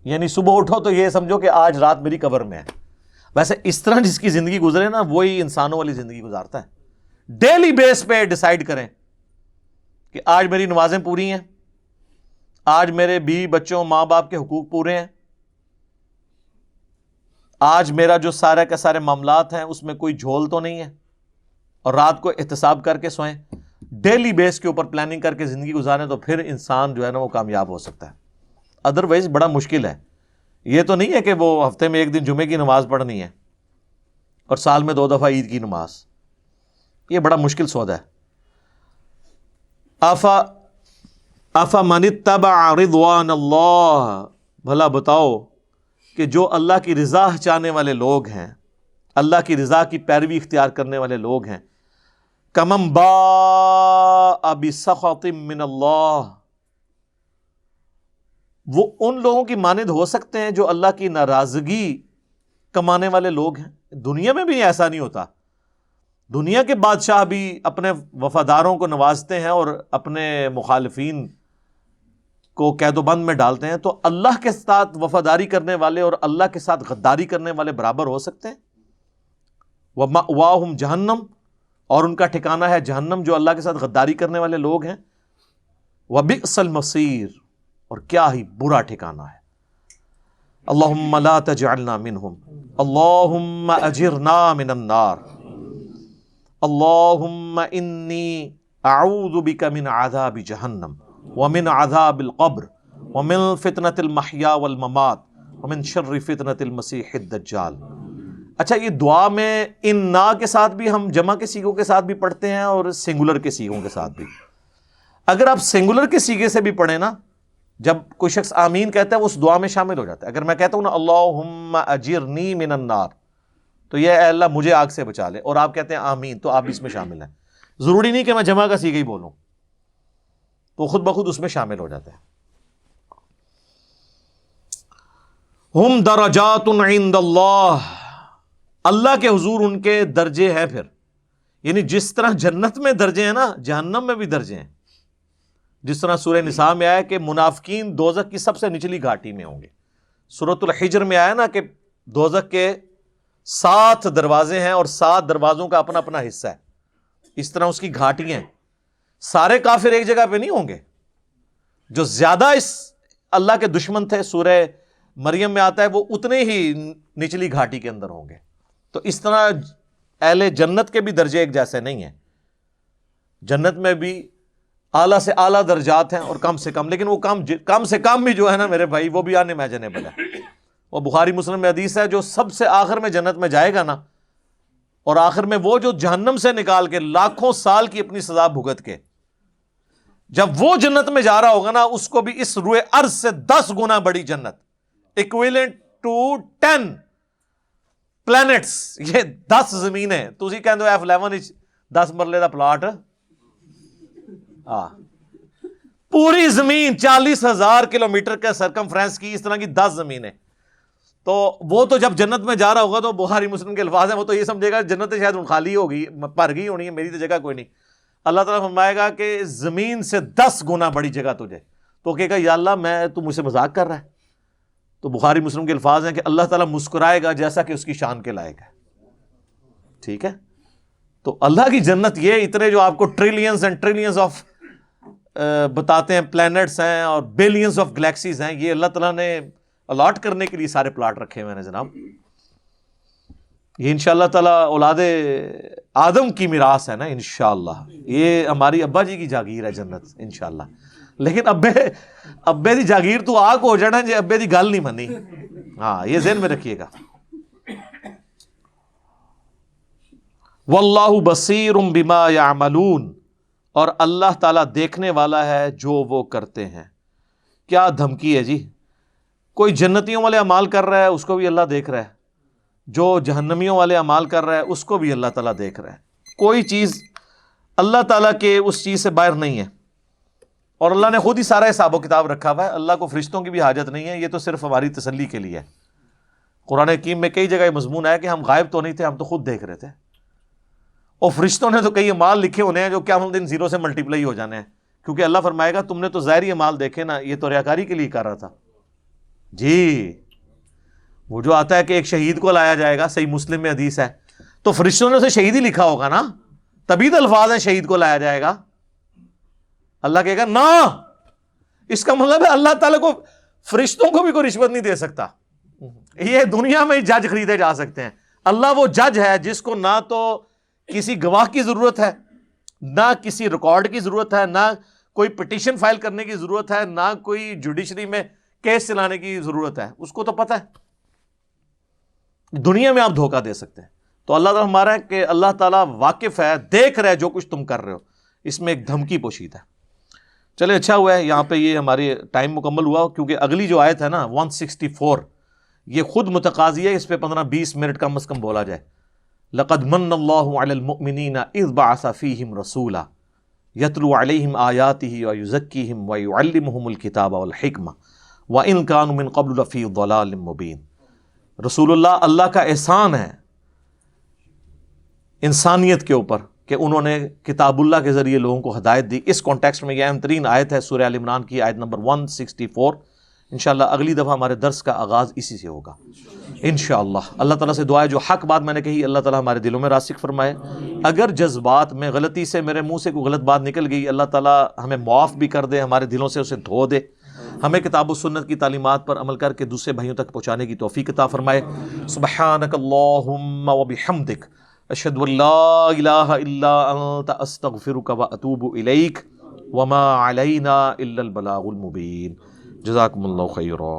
یعنی صبح اٹھو تو یہ سمجھو کہ آج رات میری قبر میں ہے. ویسے اس طرح جس کی زندگی گزرے نا وہی انسانوں والی زندگی گزارتا ہے. ڈیلی بیس پہ ڈیسائیڈ کریں کہ آج میری نمازیں پوری ہیں، آج میرے بیوی بچوں ماں باپ کے حقوق پورے ہیں، آج میرا جو سارے کے سارے معاملات ہیں اس میں کوئی جھول تو نہیں ہے، اور رات کو احتساب کر کے سوئیں. ڈیلی بیس کے اوپر پلاننگ کر کے زندگی گزاریں تو پھر انسان جو ہے نا وہ کامیاب ہو سکتا ہے. ادروائز بڑا مشکل ہے. یہ تو نہیں ہے کہ وہ ہفتے میں ایک دن جمعے کی نماز پڑھنی ہے اور سال میں 2 دفعہ عید کی نماز، یہ بڑا مشکل سودا ہے. آفا من اتبع رضوان اللہ، بھلا بتاؤ کہ جو اللہ کی رضا چاہنے والے لوگ ہیں، اللہ کی رضا کی پیروی اختیار کرنے والے لوگ ہیں، کمن باء بسخط من اللہ، وہ ان لوگوں کی مانند ہو سکتے ہیں جو اللہ کی ناراضگی کمانے والے لوگ ہیں. دنیا میں بھی ایسا نہیں ہوتا. دنیا کے بادشاہ بھی اپنے وفاداروں کو نوازتے ہیں اور اپنے مخالفین کو قید و بند میں ڈالتے ہیں. تو اللہ کے ساتھ وفاداری کرنے والے اور اللہ کے ساتھ غداری کرنے والے برابر ہو سکتے ہیں. وَمَأْوَاهُمْ جہنم، اور ان کا ٹھکانہ ہے جہنم، جو اللہ کے ساتھ غداری کرنے والے لوگ ہیں. وَبِئْسَ الْمَصِيرُ، اور کیا ہی برا ٹھکانہ ہے. اللہم لا تجعلنا منہم، اللہم اجرنا من النار، اللہم انی اعوذ بک من عذاب جہنم ومن عذاب القبر ومن فتنة المحیا والممات ومن شر فتنة المسیح الدجال. اچھا، یہ دعا میں ان نا کے ساتھ بھی ہم جمع کے سیغوں کے ساتھ بھی پڑھتے ہیں اور سنگولر کے سیغوں کے ساتھ بھی. اگر آپ سنگولر کے سیغے سے بھی پڑھیں نا، جب کوئی شخص آمین کہتا ہے وہ اس دعا میں شامل ہو جاتا ہے. اگر میں کہتا ہوں نا اللہم اجرنی من النار، تو یہ اے اللہ مجھے آگ سے بچا لے، اور آپ کہتے ہیں آمین، تو آپ بھی اس میں شامل ہیں. ضروری نہیں کہ میں جمع کا سیغہ ہی بولوں، تو خود بخود اس میں شامل ہو جاتا ہے. ہم درجات عند اللہ، اللہ کے حضور ان کے درجے ہیں. پھر یعنی جس طرح جنت میں درجے ہیں نا، جہنم میں بھی درجے ہیں. جس طرح سورہ نساء میں آیا کہ منافقین دوزخ کی سب سے نچلی گھاٹی میں ہوں گے. سورۃ الحجر میں آیا نا کہ دوزخ کے 7 دروازے ہیں اور 7 دروازوں کا اپنا اپنا حصہ ہے. اس طرح اس کی گھاٹیاں ہیں. سارے کافر ایک جگہ پہ نہیں ہوں گے. جو زیادہ اس اللہ کے دشمن تھے، سورہ مریم میں آتا ہے، وہ اتنے ہی نچلی گھاٹی کے اندر ہوں گے. تو اس طرح اہل جنت کے بھی درجے ایک جیسے نہیں ہیں. جنت میں بھی اعلیٰ سے اعلیٰ درجات ہیں اور کم سے کم، لیکن وہ کم سے کم بھی جو ہے نا میرے بھائی، وہ بھی انمیجنیبل ہے. وہ بخاری مسلم میں حدیث ہے، جو سب سے آخر میں جنت میں جائے گا نا، اور آخر میں وہ جو جہنم سے نکال کے لاکھوں سال کی اپنی سزا بھگت کے جب وہ جنت میں جا رہا ہوگا نا، اس کو بھی اس روئے ارض سے 10 گنا بڑی جنت، ایکویلنٹ ٹو 10 پلانٹس، یہ 10 زمینیں. تسی کہندے ہو F11 10 مرلے دا پلاٹ، پوری زمین 40,000 کلومیٹر کے سرکمفرنس کی، اس طرح کی 10 زمینیں. تو وہ تو جب جنت میں جا رہا ہوگا تو بخاری مسلم کے الفاظ ہیں، وہ تو یہ سمجھے گا جنت شاید خالی ہوگی، بھر گئی ہونی ہے، میری تو جگہ کوئی نہیں. اللہ تعالیٰ فرمائے گا کہ زمین سے 10 گنا بڑی جگہ تجھے. تو کہے گا یا اللہ تو مجھ سے مذاق کر رہا ہے. تو بخاری مسلم کے الفاظ ہیں کہ اللہ تعالیٰ مسکرائے گا جیسا کہ اس کی شان کے لائق ہے. ٹھیک ہے. تو اللہ کی جنت یہ اتنے جو آپ کو ٹریلینز اینڈ ٹریلینز آف بتاتے ہیں پلانٹس ہیں اور بلینز آف گلیکسیز ہیں، یہ اللہ تعالیٰ نے الاٹ کرنے کے لیے سارے پلاٹ رکھے ہوئے ہیں جناب. یہ انشاءاللہ تعالیٰ اولاد آدم کی میراث ہے نا انشاءاللہ. یہ ہماری ابا جی کی جاگیر ہے جنت انشاءاللہ. لیکن ابے دی جاگیر تو آگ ہو جانا جی ابے دی گل نہیں منی. ہاں یہ ذہن میں رکھیے گا. واللہ بصیر بما یعملون، اور اللہ تعالیٰ دیکھنے والا ہے جو وہ کرتے ہیں. کیا دھمکی ہے جی. کوئی جنتیوں والے اعمال کر رہا ہے اس کو بھی اللہ دیکھ رہا ہے، جو جہنمیوں والے اعمال کر رہا ہے اس کو بھی اللہ تعالیٰ دیکھ رہا ہے. کوئی چیز اللہ تعالیٰ کے اس چیز سے باہر نہیں ہے، اور اللہ نے خود ہی سارا حساب و کتاب رکھا ہوا ہے. اللہ کو فرشتوں کی بھی حاجت نہیں ہے، یہ تو صرف ہماری تسلی کے لیے ہے. قرآن حکیم میں کئی جگہ یہ مضمون ہے کہ ہم غائب تو نہیں تھے، ہم تو خود دیکھ رہے تھے. اور فرشتوں نے تو کئی اعمال لکھے ہونے ہیں جو قیامت دن زیرو سے ملٹیپلائی ہو جانے ہیں، کیونکہ اللہ فرمائے گا تم نے تو ظاہری اعمال دیکھے نا، یہ تو ریاکاری کے لیے کر رہا تھا. جی وہ جو آتا ہے کہ ایک شہید کو لایا جائے گا، صحیح مسلم میں حدیث ہے، تو فرشتوں نے اسے شہید ہی لکھا ہوگا نا، تبھی تو الفاظ ہیں شہید کو لایا جائے گا. اللہ کہے گا نا، اس کا مطلب ہے اللہ تعالیٰ کو فرشتوں کو بھی کوئی رشوت نہیں دے سکتا. یہ دنیا میں جج خریدے جا سکتے ہیں. اللہ وہ جج ہے جس کو نہ تو کسی گواہ کی ضرورت ہے، نہ کسی ریکارڈ کی ضرورت ہے، نہ کوئی پٹیشن فائل کرنے کی ضرورت ہے، نہ کوئی جوڈیشری میں کیس چلانے کی ضرورت ہے. اس کو تو پتہ ہے دنیا میں آپ دھوکہ دے سکتے ہیں. تو اللہ تعالیٰ ہمارا ہے کہ اللہ تعالیٰ واقف ہے، دیکھ رہا ہے جو کچھ تم کر رہے ہو. اس میں ایک دھمکی پوشیدہ ہے. چلے اچھا ہوا ہے یہاں پہ یہ ہماری ٹائم مکمل ہوا، کیونکہ اگلی جو آیت ہے نا 164 یہ خود متقاضی ہے، اس پہ 15-20 منٹ کم از کم بولا جائے. لقد من اللہ علی المؤمنین اذ بعث فیہم رسولا یتلو علیہم آیاتہ ویزکیہم ویعلمہم الکتاب والحکمہ وان کانوا من قبل لفی ضلال مبین. رسول اللہ کا احسان ہے انسانیت کے اوپر کہ انہوں نے کتاب اللہ کے ذریعے لوگوں کو ہدایت دی. اس کانٹیکسٹ میں یہ اہم ترین آیت ہے سورہ آل عمران کی آیت نمبر 164. انشاءاللہ اگلی دفعہ ہمارے درس کا آغاز اسی سے ہوگا انشاءاللہ. اللہ تعالیٰ سے دعا ہے جو حق بات میں نے کہی اللہ تعالیٰ ہمارے دلوں میں راسخ فرمائے. اگر جذبات میں غلطی سے میرے منہ سے کوئی غلط بات نکل گئی اللہ تعالیٰ ہمیں معاف بھی کر دے، ہمارے دلوں سے اسے دھو دے. ہمیں کتاب و سنت کی تعلیمات پر عمل کر کے دوسرے بھائیوں تک پہنچانے کی توفیق عطا فرمائے. سبحانک اللہم و بحمدک اشہد ان لا الہ الا انت استغفرک و اتوب الیک وما علینا الا البلاغ المبین. جزاکم اللہ خیرا.